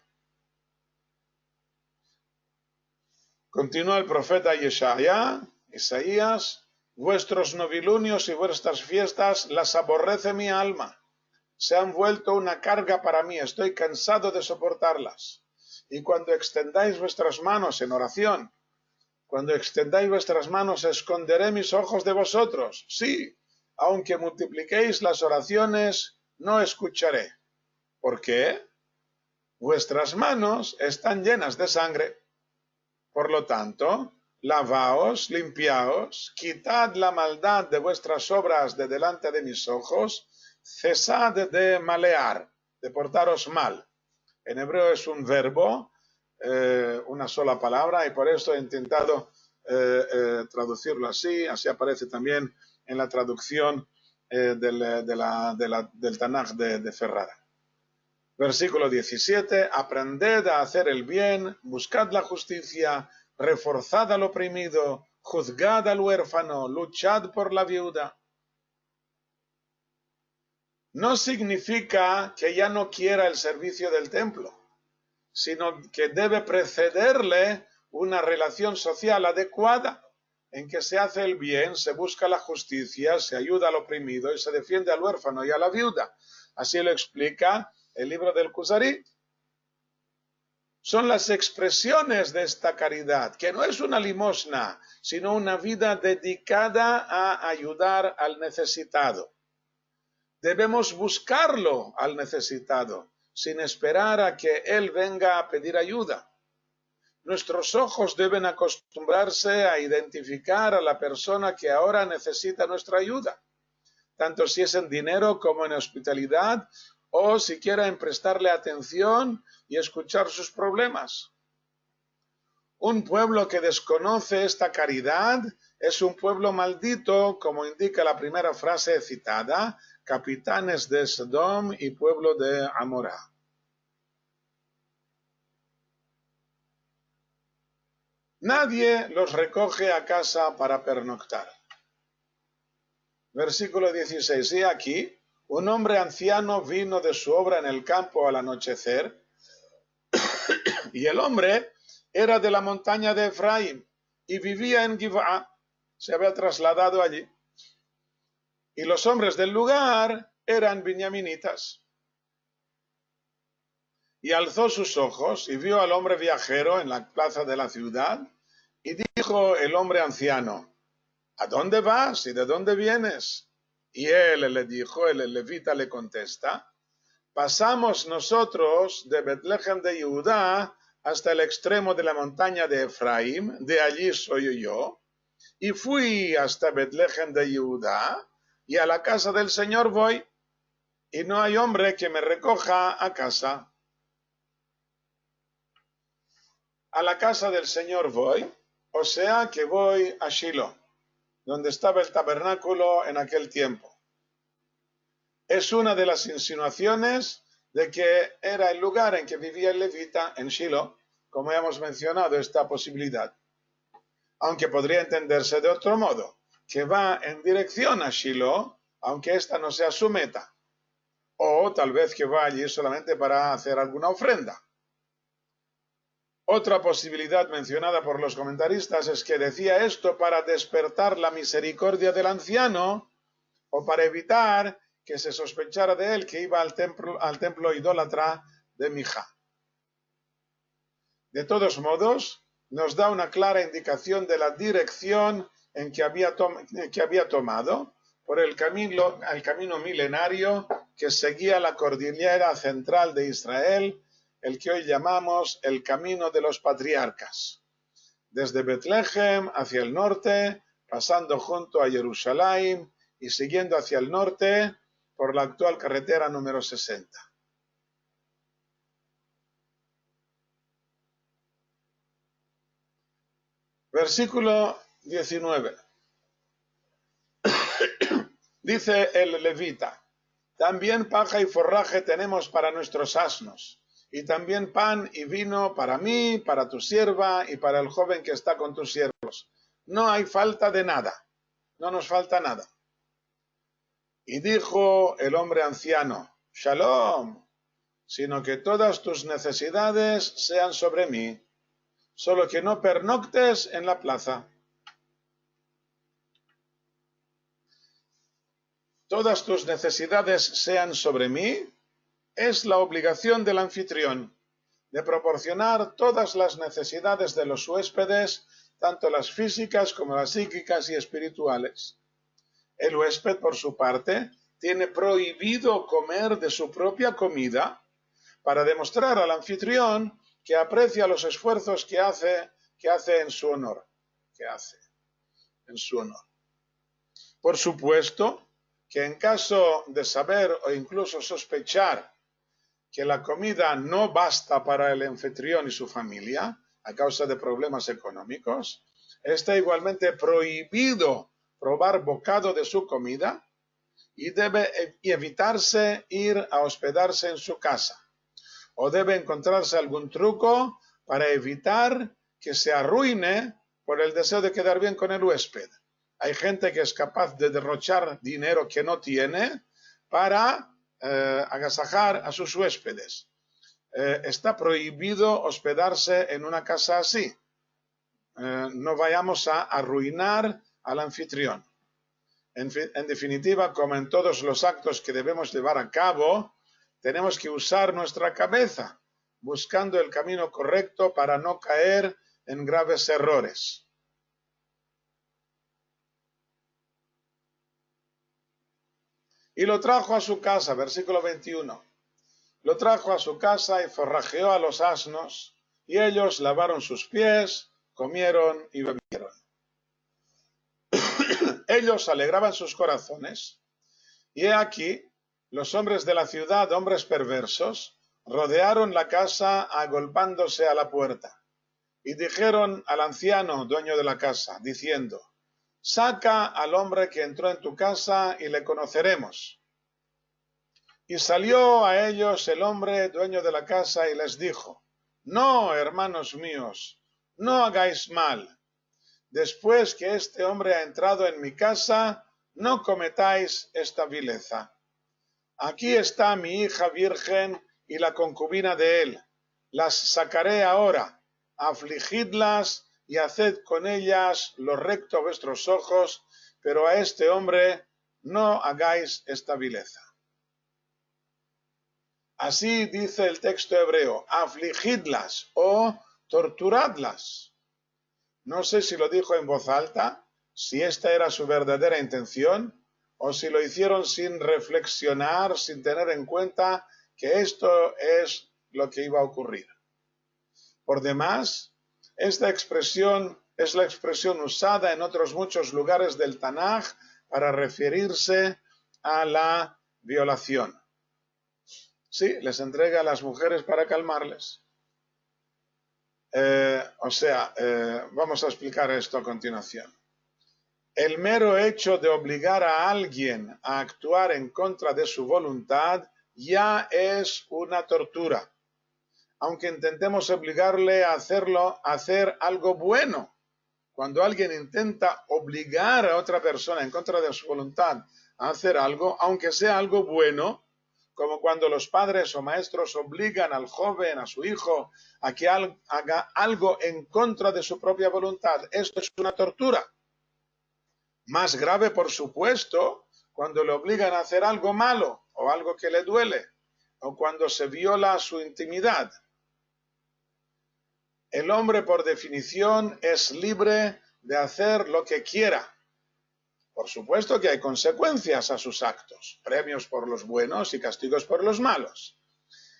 Continúa el profeta Isaías: vuestros novilunios y vuestras fiestas las aborrece mi alma. Se han vuelto una carga para mí, estoy cansado de soportarlas. Y cuando extendáis vuestras manos en oración, cuando extendáis vuestras manos, esconderé mis ojos de vosotros. Sí, aunque multipliquéis las oraciones, no escucharé. ¿Por qué? Vuestras manos están llenas de sangre. Por lo tanto, lavaos, limpiaos, quitad la maldad de vuestras obras de delante de mis ojos, cesad de malear, de portaros mal. En hebreo es un verbo, una sola palabra, y por eso he intentado traducirlo así. Así aparece también en la traducción del Tanaj de Ferrara. Versículo 17, aprended a hacer el bien, buscad la justicia, reforzad al oprimido, juzgad al huérfano, luchad por la viuda. No significa que ya no quiera el servicio del templo, sino que debe precederle una relación social adecuada, en que se hace el bien, se busca la justicia, se ayuda al oprimido y se defiende al huérfano y a la viuda. Así lo explica el libro del Kuzari. Son las expresiones de esta caridad, que no es una limosna, sino una vida dedicada a ayudar al necesitado. Debemos buscarlo al necesitado, sin esperar a que él venga a pedir ayuda. Nuestros ojos deben acostumbrarse a identificar a la persona que ahora necesita nuestra ayuda, tanto si es en dinero como en hospitalidad, o siquiera en prestarle atención y escuchar sus problemas. Un pueblo que desconoce esta caridad es un pueblo maldito, como indica la primera frase citada, capitanes de Sodom y pueblo de Amorá. Nadie los recoge a casa para pernoctar. Versículo 16. Y aquí, un hombre anciano vino de su obra en el campo al anochecer, y el hombre era de la montaña de Efraín, y vivía en Givá, se había trasladado allí. Y los hombres del lugar eran benyaminitas. Y alzó sus ojos y vio al hombre viajero en la plaza de la ciudad, y dijo el hombre anciano, ¿a dónde vas y de dónde vienes? Y él le dijo, el levita le contesta, pasamos nosotros de Betlehem de Judá hasta el extremo de la montaña de Efraín, de allí soy yo, y fui hasta Betlehem de Judá, y a la casa del Señor voy, y no hay hombre que me recoja a casa. A la casa del Señor voy, o sea que voy a Shiloh, donde estaba el tabernáculo en aquel tiempo. Es una de las insinuaciones de que era el lugar en que vivía el levita en Shiloh, como ya hemos mencionado esta posibilidad. Aunque podría entenderse de otro modo, que va en dirección a Shiloh, aunque esta no sea su meta. O tal vez que va allí solamente para hacer alguna ofrenda. Otra posibilidad mencionada por los comentaristas es que decía esto para despertar la misericordia del anciano o para evitar que se sospechara de él que iba al templo idólatra de Mija. De todos modos, nos da una clara indicación de la dirección en que había tomado por el camino milenario que seguía la cordillera central de Israel, el que hoy llamamos el camino de los patriarcas, desde Betlehem hacia el norte, pasando junto a Jerusalén y siguiendo hacia el norte por la actual carretera número 60. Versículo 19. Dice el levita, también paja y forraje tenemos para nuestros asnos, y también pan y vino para mí, para tu sierva y para el joven que está con tus siervos. No hay falta de nada, no nos falta nada. Y dijo el hombre anciano, Shalom, sino que todas tus necesidades sean sobre mí, solo que no pernoctes en la plaza. Todas tus necesidades sean sobre mí, es la obligación del anfitrión de proporcionar todas las necesidades de los huéspedes, tanto las físicas como las psíquicas y espirituales. El huésped, por su parte, tiene prohibido comer de su propia comida para demostrar al anfitrión que aprecia los esfuerzos que hace en su honor, que hace en su honor. Por supuesto que en caso de saber o incluso sospechar que la comida no basta para el anfitrión y su familia a causa de problemas económicos, está igualmente prohibido probar bocado de su comida y debe evitarse ir a hospedarse en su casa. O debe encontrarse algún truco para evitar que se arruine por el deseo de quedar bien con el huésped. Hay gente que es capaz de derrochar dinero que no tiene para agasajar a sus huéspedes. Está prohibido hospedarse en una casa así. No vayamos a arruinar al anfitrión. En definitiva, como en todos los actos que debemos llevar a cabo, tenemos que usar nuestra cabeza, buscando el camino correcto para no caer en graves errores. Y lo trajo a su casa, versículo 21. Lo trajo a su casa y forrajeó a los asnos, y ellos lavaron sus pies, comieron y bebieron. Ellos alegraban sus corazones, y he aquí, los hombres de la ciudad, hombres perversos, rodearon la casa agolpándose a la puerta, y dijeron al anciano, dueño de la casa, diciendo, saca al hombre que entró en tu casa y le conoceremos. Y salió a ellos el hombre, dueño de la casa, y les dijo, no, hermanos míos, no hagáis mal. Después que este hombre ha entrado en mi casa, no cometáis esta vileza. Aquí está mi hija virgen y la concubina de él. Las sacaré ahora, afligidlas y haced con ellas lo recto a vuestros ojos, pero a este hombre no hagáis esta vileza. Así dice el texto hebreo, afligidlas o torturadlas. No sé si lo dijo en voz alta, si esta era su verdadera intención, o si lo hicieron sin reflexionar, sin tener en cuenta que esto es lo que iba a ocurrir. Por demás, esta expresión es la expresión usada en otros muchos lugares del Tanaj para referirse a la violación. Sí, les entrega a las mujeres para calmarles. Vamos a explicar esto a continuación. El mero hecho de obligar a alguien a actuar en contra de su voluntad ya es una tortura, aunque intentemos obligarle a hacer algo bueno. Cuando alguien intenta obligar a otra persona en contra de su voluntad a hacer algo, aunque sea algo bueno, como cuando los padres o maestros obligan al joven, a su hijo, a que haga algo en contra de su propia voluntad, esto es una tortura. Más grave, por supuesto, cuando le obligan a hacer algo malo o algo que le duele, o cuando se viola su intimidad. El hombre, por definición, es libre de hacer lo que quiera. Por supuesto que hay consecuencias a sus actos, premios por los buenos y castigos por los malos.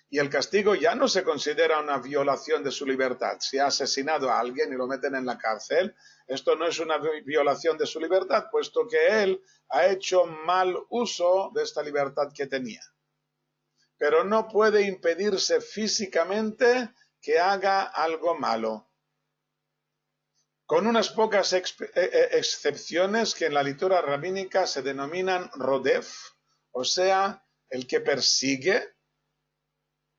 Y el castigo ya no se considera una violación de su libertad. Si ha asesinado a alguien y lo meten en la cárcel, esto no es una violación de su libertad, puesto que él ha hecho mal uso de esta libertad que tenía. Pero no puede impedirse físicamente que haga algo malo, con unas pocas excepciones que en la literatura rabínica se denominan rodef, o sea, el que persigue,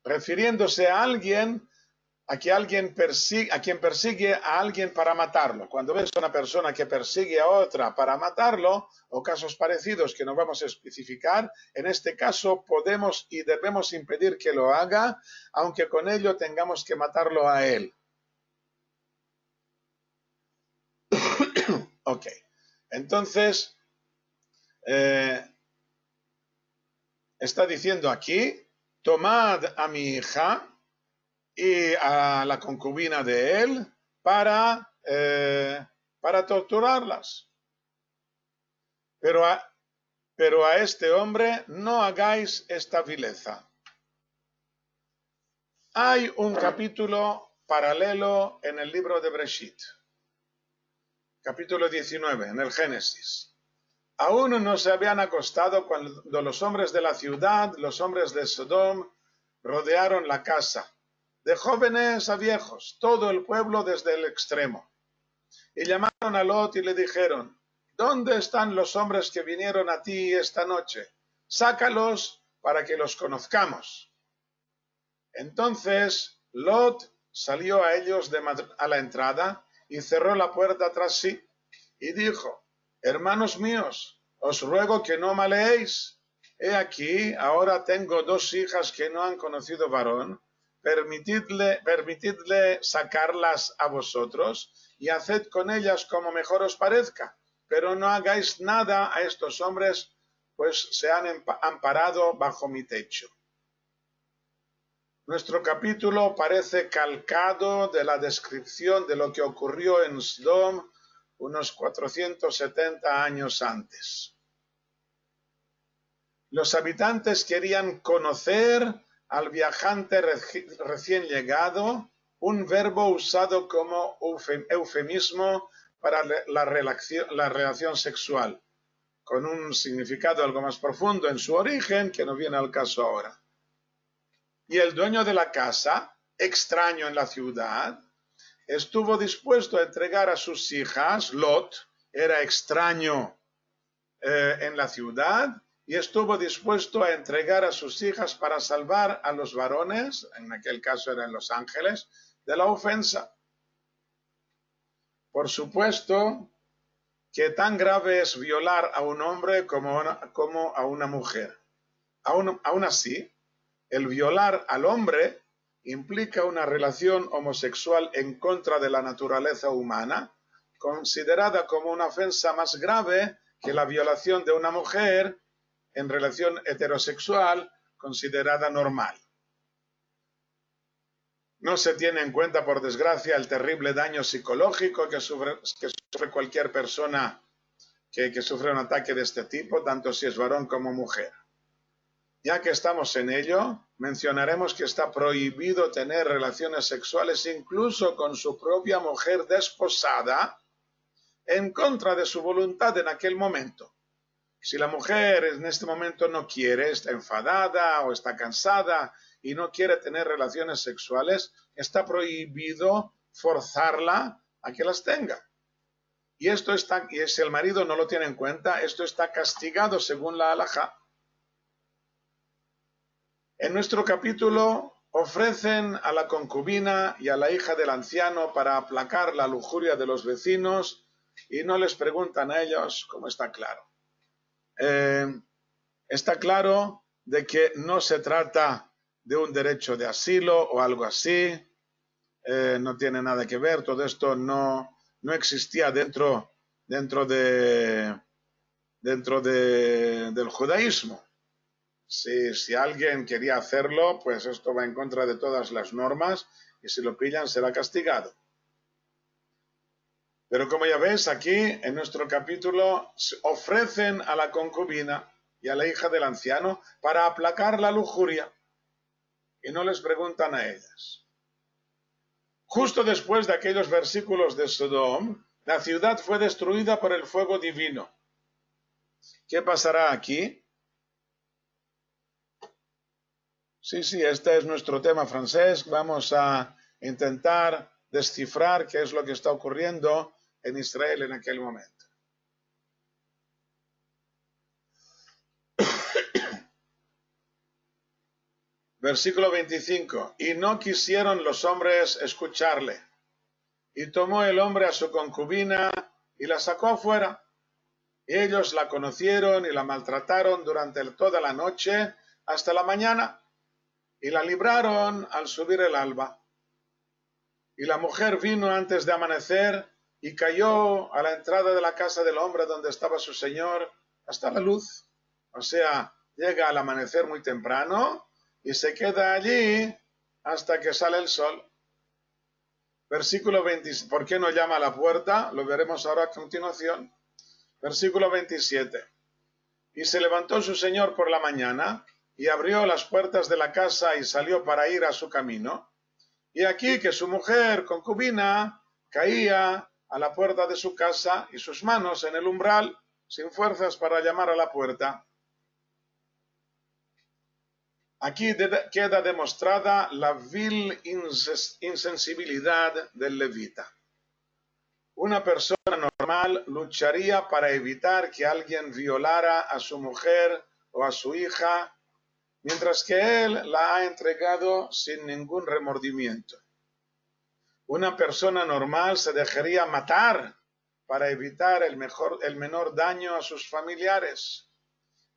refiriéndose a alguien, a quien persigue a alguien para matarlo. Cuando ves a una persona que persigue a otra para matarlo, o casos parecidos que no vamos a especificar, en este caso podemos y debemos impedir que lo haga, aunque con ello tengamos que matarlo a él. Ok, entonces, está diciendo aquí, tomad a mi hija y a la concubina de él para torturarlas. Pero a este hombre no hagáis esta vileza. Hay un capítulo paralelo en el libro de Breshit. capítulo 19, en el Génesis. Aún no se habían acostado cuando los hombres de la ciudad, los hombres de Sodom, rodearon la casa, de jóvenes a viejos, todo el pueblo desde el extremo. Y llamaron a Lot y le dijeron: ¿dónde están los hombres que vinieron a ti esta noche? Sácalos para que los conozcamos. Entonces Lot salió a ellos a la entrada y cerró la puerta tras sí y dijo: hermanos míos, os ruego que no maleéis. He aquí, ahora tengo 2 hijas que no han conocido varón. Permitidle sacarlas a vosotros y haced con ellas como mejor os parezca, pero no hagáis nada a estos hombres, pues se han amparado bajo mi techo. Nuestro capítulo parece calcado de la descripción de lo que ocurrió en Sodom unos 470 años antes. Los habitantes querían conocer al viajante recién llegado, un verbo usado como eufemismo para la relación sexual, con un significado algo más profundo en su origen que no viene al caso ahora. Y el dueño de la casa, extraño en la ciudad, estuvo dispuesto a entregar a sus hijas. Lot era extraño en la ciudad y estuvo dispuesto a entregar a sus hijas para salvar a los varones, en aquel caso eran los ángeles, de la ofensa. Por supuesto que tan grave es violar a un hombre como a una mujer. Aún así, el violar al hombre implica una relación homosexual en contra de la naturaleza humana, considerada como una ofensa más grave que la violación de una mujer en relación heterosexual considerada normal. No se tiene en cuenta, por desgracia, el terrible daño psicológico que sufre cualquier persona que sufre un ataque de este tipo, tanto si es varón como mujer. Ya que estamos en ello, mencionaremos que está prohibido tener relaciones sexuales incluso con su propia mujer desposada en contra de su voluntad en aquel momento. Si la mujer en este momento no quiere, está enfadada o está cansada y no quiere tener relaciones sexuales, está prohibido forzarla a que las tenga. Y si el marido no lo tiene en cuenta, esto está castigado según la halajá. En nuestro capítulo ofrecen a la concubina y a la hija del anciano para aplacar la lujuria de los vecinos y no les preguntan a ellos, como está claro. Está claro de que no se trata de un derecho de asilo o algo así, no tiene nada que ver, todo esto no existía dentro del judaísmo. Si alguien quería hacerlo, pues esto va en contra de todas las normas y si lo pillan será castigado. Pero como ya ves, aquí en nuestro capítulo ofrecen a la concubina y a la hija del anciano para aplacar la lujuria y no les preguntan a ellas. Justo después de aquellos versículos de Sodom, la ciudad fue destruida por el fuego divino. ¿Qué pasará aquí? Sí, este es nuestro tema, Francesc. Vamos a intentar descifrar qué es lo que está ocurriendo en Israel en aquel momento. Versículo 25. Y no quisieron los hombres escucharle. Y tomó el hombre a su concubina y la sacó afuera. Y ellos la conocieron y la maltrataron durante toda la noche hasta la mañana. Y la libraron al subir el alba. Y la mujer vino antes de amanecer y cayó a la entrada de la casa del hombre donde estaba su señor hasta la luz. O sea, llega al amanecer muy temprano y se queda allí hasta que sale el sol. Versículo 20. ¿Por qué no llama a la puerta? Lo veremos ahora a continuación. Versículo 27. Y se levantó su señor por la mañana y abrió las puertas de la casa y salió para ir a su camino. Y aquí que su mujer, concubina, caía a la puerta de su casa y sus manos en el umbral, sin fuerzas para llamar a la puerta. Aquí queda demostrada la vil insensibilidad del levita. Una persona normal lucharía para evitar que alguien violara a su mujer o a su hija, mientras que él la ha entregado sin ningún remordimiento. Una persona normal se dejaría matar para evitar el menor daño a sus familiares,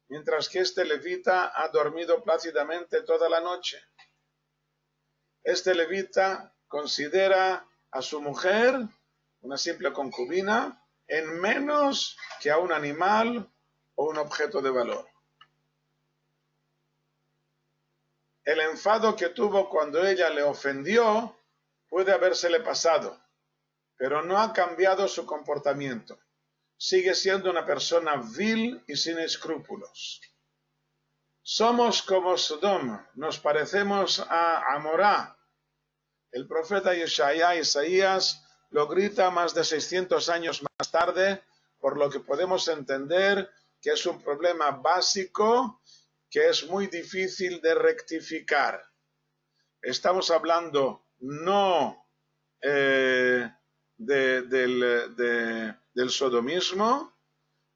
mientras que este levita ha dormido plácidamente toda la noche. Este levita considera a su mujer, una simple concubina, en menos que a un animal o un objeto de valor. El enfado que tuvo cuando ella le ofendió puede habérsele pasado, pero no ha cambiado su comportamiento. Sigue siendo una persona vil y sin escrúpulos. Somos como Sodom, nos parecemos a Amorá. El profeta Isaías lo grita más de 600 años más tarde, por lo que podemos entender que es un problema básico que es muy difícil de rectificar. Estamos hablando no del sodomismo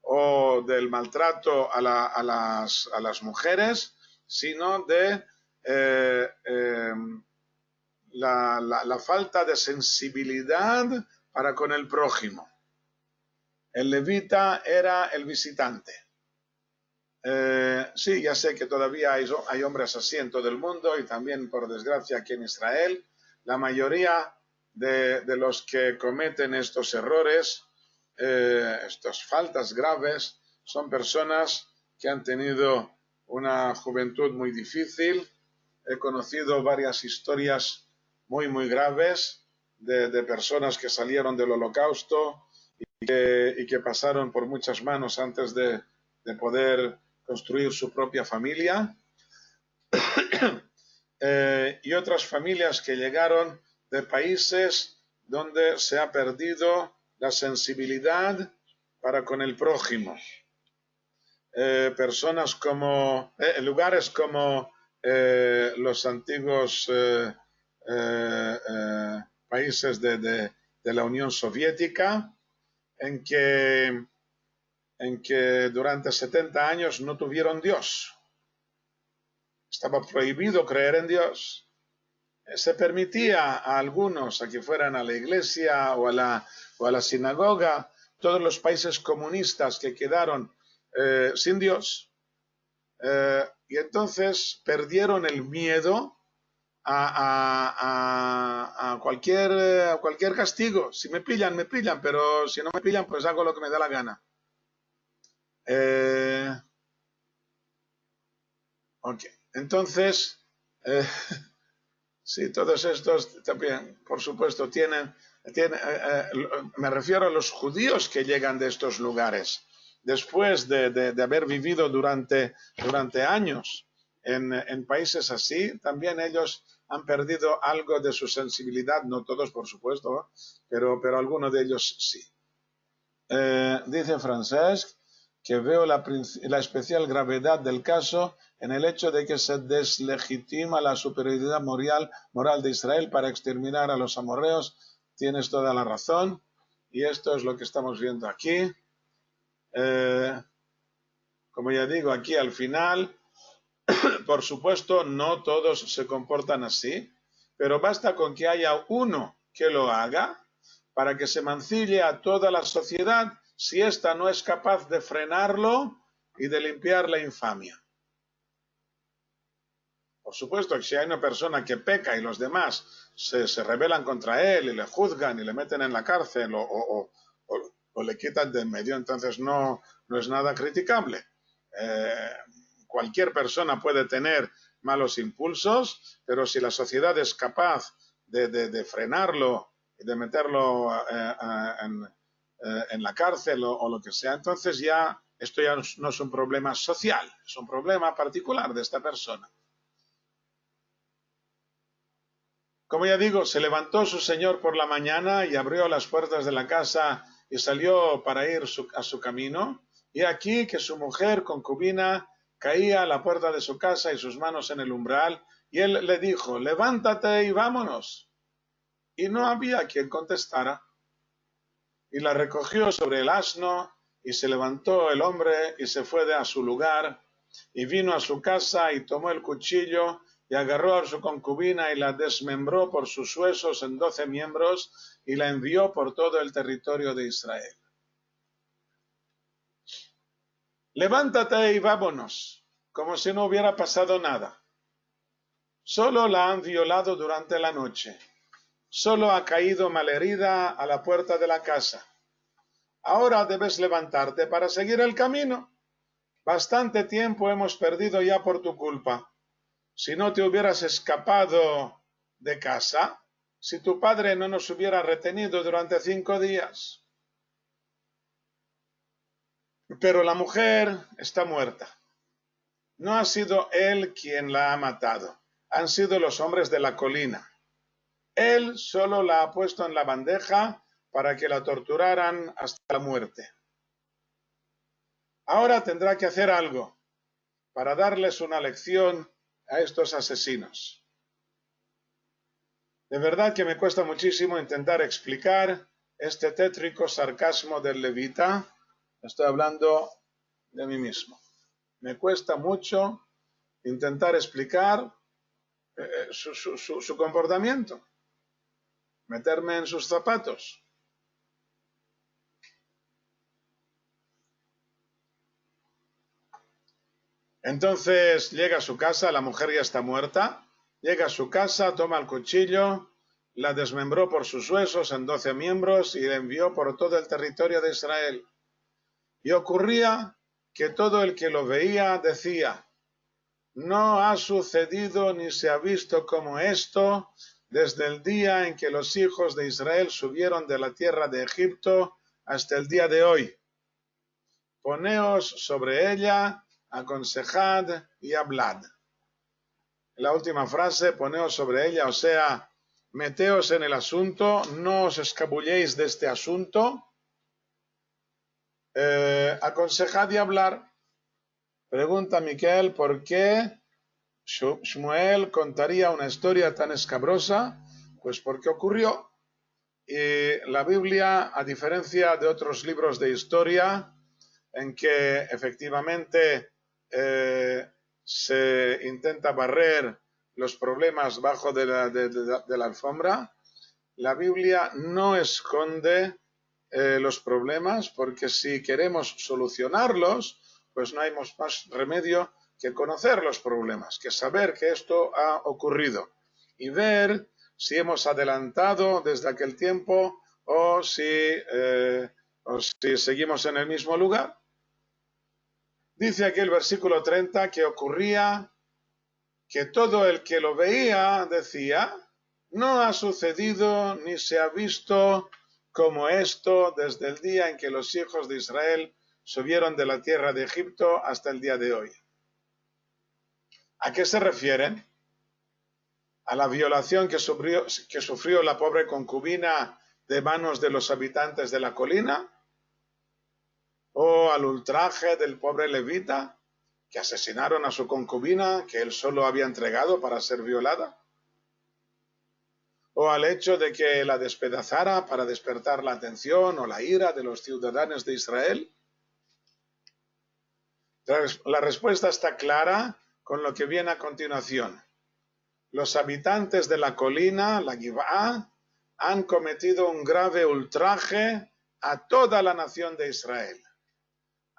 o del maltrato a las mujeres, sino de la falta de sensibilidad para con el prójimo. El levita era el visitante. Sí, ya sé que todavía hay hombres así en todo el mundo y también, por desgracia, aquí en Israel. La mayoría de los que cometen estos errores, estas faltas graves, son personas que han tenido una juventud muy difícil. He conocido varias historias muy graves de personas que salieron del Holocausto y que pasaron por muchas manos antes de poder construir su propia familia, y otras familias que llegaron de países donde se ha perdido la sensibilidad para con el prójimo. Personas como, lugares como los antiguos países de la Unión Soviética, en que durante 70 años no tuvieron Dios. Estaba prohibido creer en Dios. Se permitía a algunos a que fueran a la iglesia o a la sinagoga. Todos los países comunistas que quedaron sin Dios, y entonces perdieron el miedo a cualquier castigo. Si me pillan, me pillan, pero si no me pillan, pues hago lo que me da la gana. Ok, entonces, sí, todos estos también, por supuesto, me refiero a los judíos que llegan de estos lugares, después de haber vivido durante años en países así, también ellos han perdido algo de su sensibilidad, no todos, por supuesto, pero algunos de ellos sí. Dice Francesc que veo la especial gravedad del caso en el hecho de que se deslegitima la superioridad moral de Israel para exterminar a los amorreos. Tienes toda la razón, y esto es lo que estamos viendo aquí. Como ya digo, aquí al final, por supuesto, no todos se comportan así, pero basta con que haya uno que lo haga para que se mancille a toda la sociedad si ésta no es capaz de frenarlo y de limpiar la infamia. Por supuesto que si hay una persona que peca y los demás se rebelan contra él y le juzgan y le meten en la cárcel o le quitan de en medio, entonces no es nada criticable. Cualquier persona puede tener malos impulsos, pero si la sociedad es capaz de frenarlo y de meterlo en la cárcel o lo que sea, entonces ya esto ya no es un problema social, es un problema particular de esta persona. Como ya digo, se levantó su señor por la mañana y abrió las puertas de la casa y salió para ir a su camino. Y aquí que su mujer concubina caía a la puerta de su casa y sus manos en el umbral, y él le dijo, levántate y vámonos. Y no había quien contestara. Y la recogió sobre el asno, y se levantó el hombre y se fue a su lugar, y vino a su casa y tomó el cuchillo y agarró a su concubina y la desmembró por sus huesos en 12 miembros y la envió por todo el territorio de Israel. Levántate y vámonos, como si no hubiera pasado nada. Solo la han violado durante la noche. Solo ha caído malherida a la puerta de la casa. Ahora debes levantarte para seguir el camino. Bastante tiempo hemos perdido ya por tu culpa. Si no te hubieras escapado de casa, si tu padre no nos hubiera retenido durante 5 días. Pero la mujer está muerta. No ha sido él quien la ha matado, han sido los hombres de la colina. Él solo la ha puesto en la bandeja para que la torturaran hasta la muerte. Ahora tendrá que hacer algo para darles una lección a estos asesinos. De verdad que me cuesta muchísimo intentar explicar este tétrico sarcasmo del levita. Estoy hablando de mí mismo. Me cuesta mucho intentar explicar su comportamiento, meterme en sus zapatos. Entonces llega a su casa, la mujer ya está muerta, llega a su casa, toma el cuchillo, la desmembró por sus huesos en 12 miembros y la envió por todo el territorio de Israel. Y ocurría que todo el que lo veía decía, no ha sucedido ni se ha visto como esto desde el día en que los hijos de Israel subieron de la tierra de Egipto hasta el día de hoy. Poneos sobre ella, aconsejad y hablad. La última frase, poneos sobre ella, o sea, meteos en el asunto, no os escabulléis de este asunto, aconsejad y hablar. Pregunta Miquel, ¿por qué Shmuel contaría una historia tan escabrosa? Pues porque ocurrió. Y la Biblia, a diferencia de otros libros de historia, en que efectivamente se intenta barrer los problemas bajo de la alfombra, la Biblia no esconde los problemas, porque si queremos solucionarlos, pues no hay más remedio que conocer los problemas, que saber que esto ha ocurrido y ver si hemos adelantado desde aquel tiempo o si seguimos en el mismo lugar. Dice aquí el versículo 30 que ocurría que todo el que lo veía decía, no ha sucedido ni se ha visto como esto desde el día en que los hijos de Israel subieron de la tierra de Egipto hasta el día de hoy. ¿A qué se refieren? ¿A la violación que sufrió la pobre concubina de manos de los habitantes de la colina? ¿O al ultraje del pobre levita que asesinaron a su concubina que él solo había entregado para ser violada? ¿O al hecho de que la despedazara para despertar la atención o la ira de los ciudadanos de Israel? La respuesta está clara con lo que viene a continuación. Los habitantes de la colina, la Gibá, han cometido un grave ultraje a toda la nación de Israel.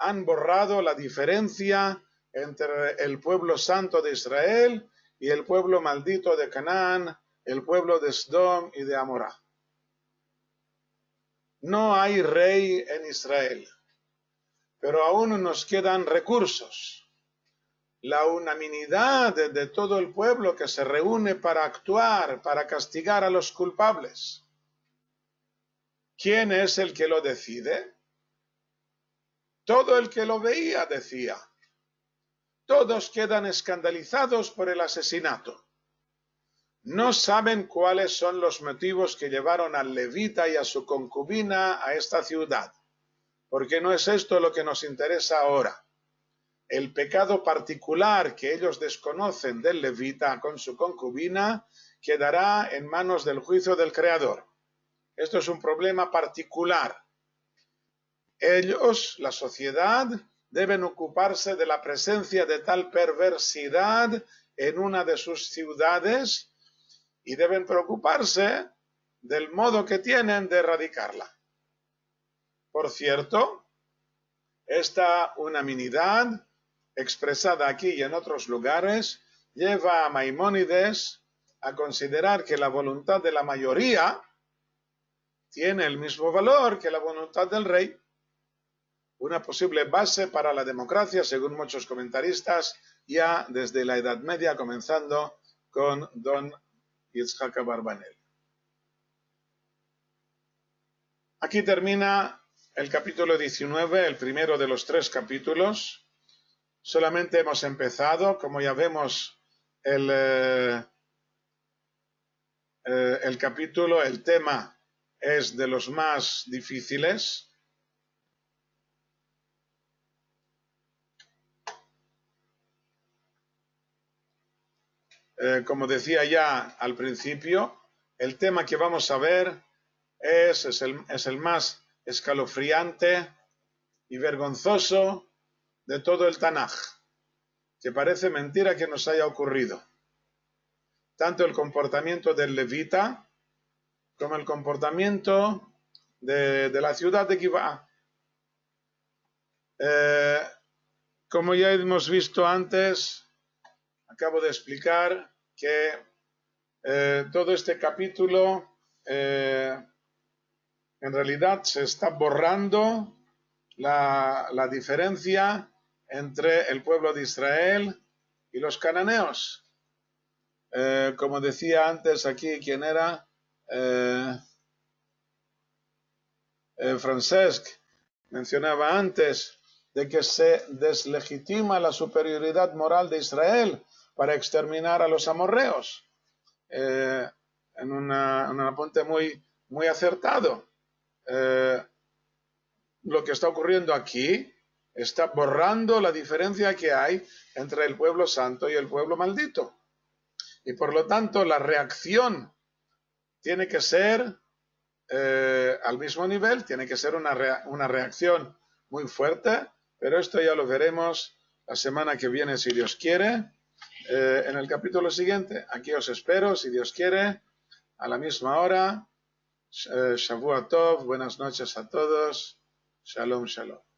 Han borrado la diferencia entre el pueblo santo de Israel y el pueblo maldito de Canaán, el pueblo de Sdom y de Amorá. No hay rey en Israel, pero aún nos quedan recursos. La unanimidad de todo el pueblo que se reúne para actuar, para castigar a los culpables. ¿Quién es el que lo decide? Todo el que lo veía decía. Todos quedan escandalizados por el asesinato. no saben cuáles son los motivos que llevaron al levita y a su concubina a esta ciudad, porque no es esto lo que nos interesa ahora. El pecado particular que ellos desconocen del levita con su concubina quedará en manos del juicio del Creador. Esto es un problema particular. Ellos, la sociedad, deben ocuparse de la presencia de tal perversidad en una de sus ciudades y deben preocuparse del modo que tienen de erradicarla. Por cierto, esta unanimidad expresada aquí y en otros lugares lleva a Maimónides a considerar que la voluntad de la mayoría tiene el mismo valor que la voluntad del rey, una posible base para la democracia, según muchos comentaristas, ya desde la Edad Media, comenzando con don Yitzhak Abarbanel. Aquí termina el capítulo 19, el primero de los 3 capítulos. Solamente hemos empezado, como ya vemos, el capítulo, el tema es de los más difíciles. Como decía ya al principio, el tema que vamos a ver es el más escalofriante y vergonzoso de todo el Tanaj, que parece mentira que nos haya ocurrido. Tanto el comportamiento del levita como el comportamiento de la ciudad de Gibeá. Como ya hemos visto antes, acabo de explicar que todo este capítulo en realidad se está borrando la diferencia entre el pueblo de Israel y los cananeos. Como decía antes aquí, ¿quién era? Francesc mencionaba antes de que se deslegitima la superioridad moral de Israel para exterminar a los amorreos. En un apunte muy acertado. Lo que está ocurriendo aquí está borrando la diferencia que hay entre el pueblo santo y el pueblo maldito. Y por lo tanto la reacción tiene que ser al mismo nivel, tiene que ser una reacción muy fuerte, pero esto ya lo veremos la semana que viene, si Dios quiere, en el capítulo siguiente. Aquí os espero, si Dios quiere, a la misma hora. Shavua Tov, buenas noches a todos. Shalom, shalom.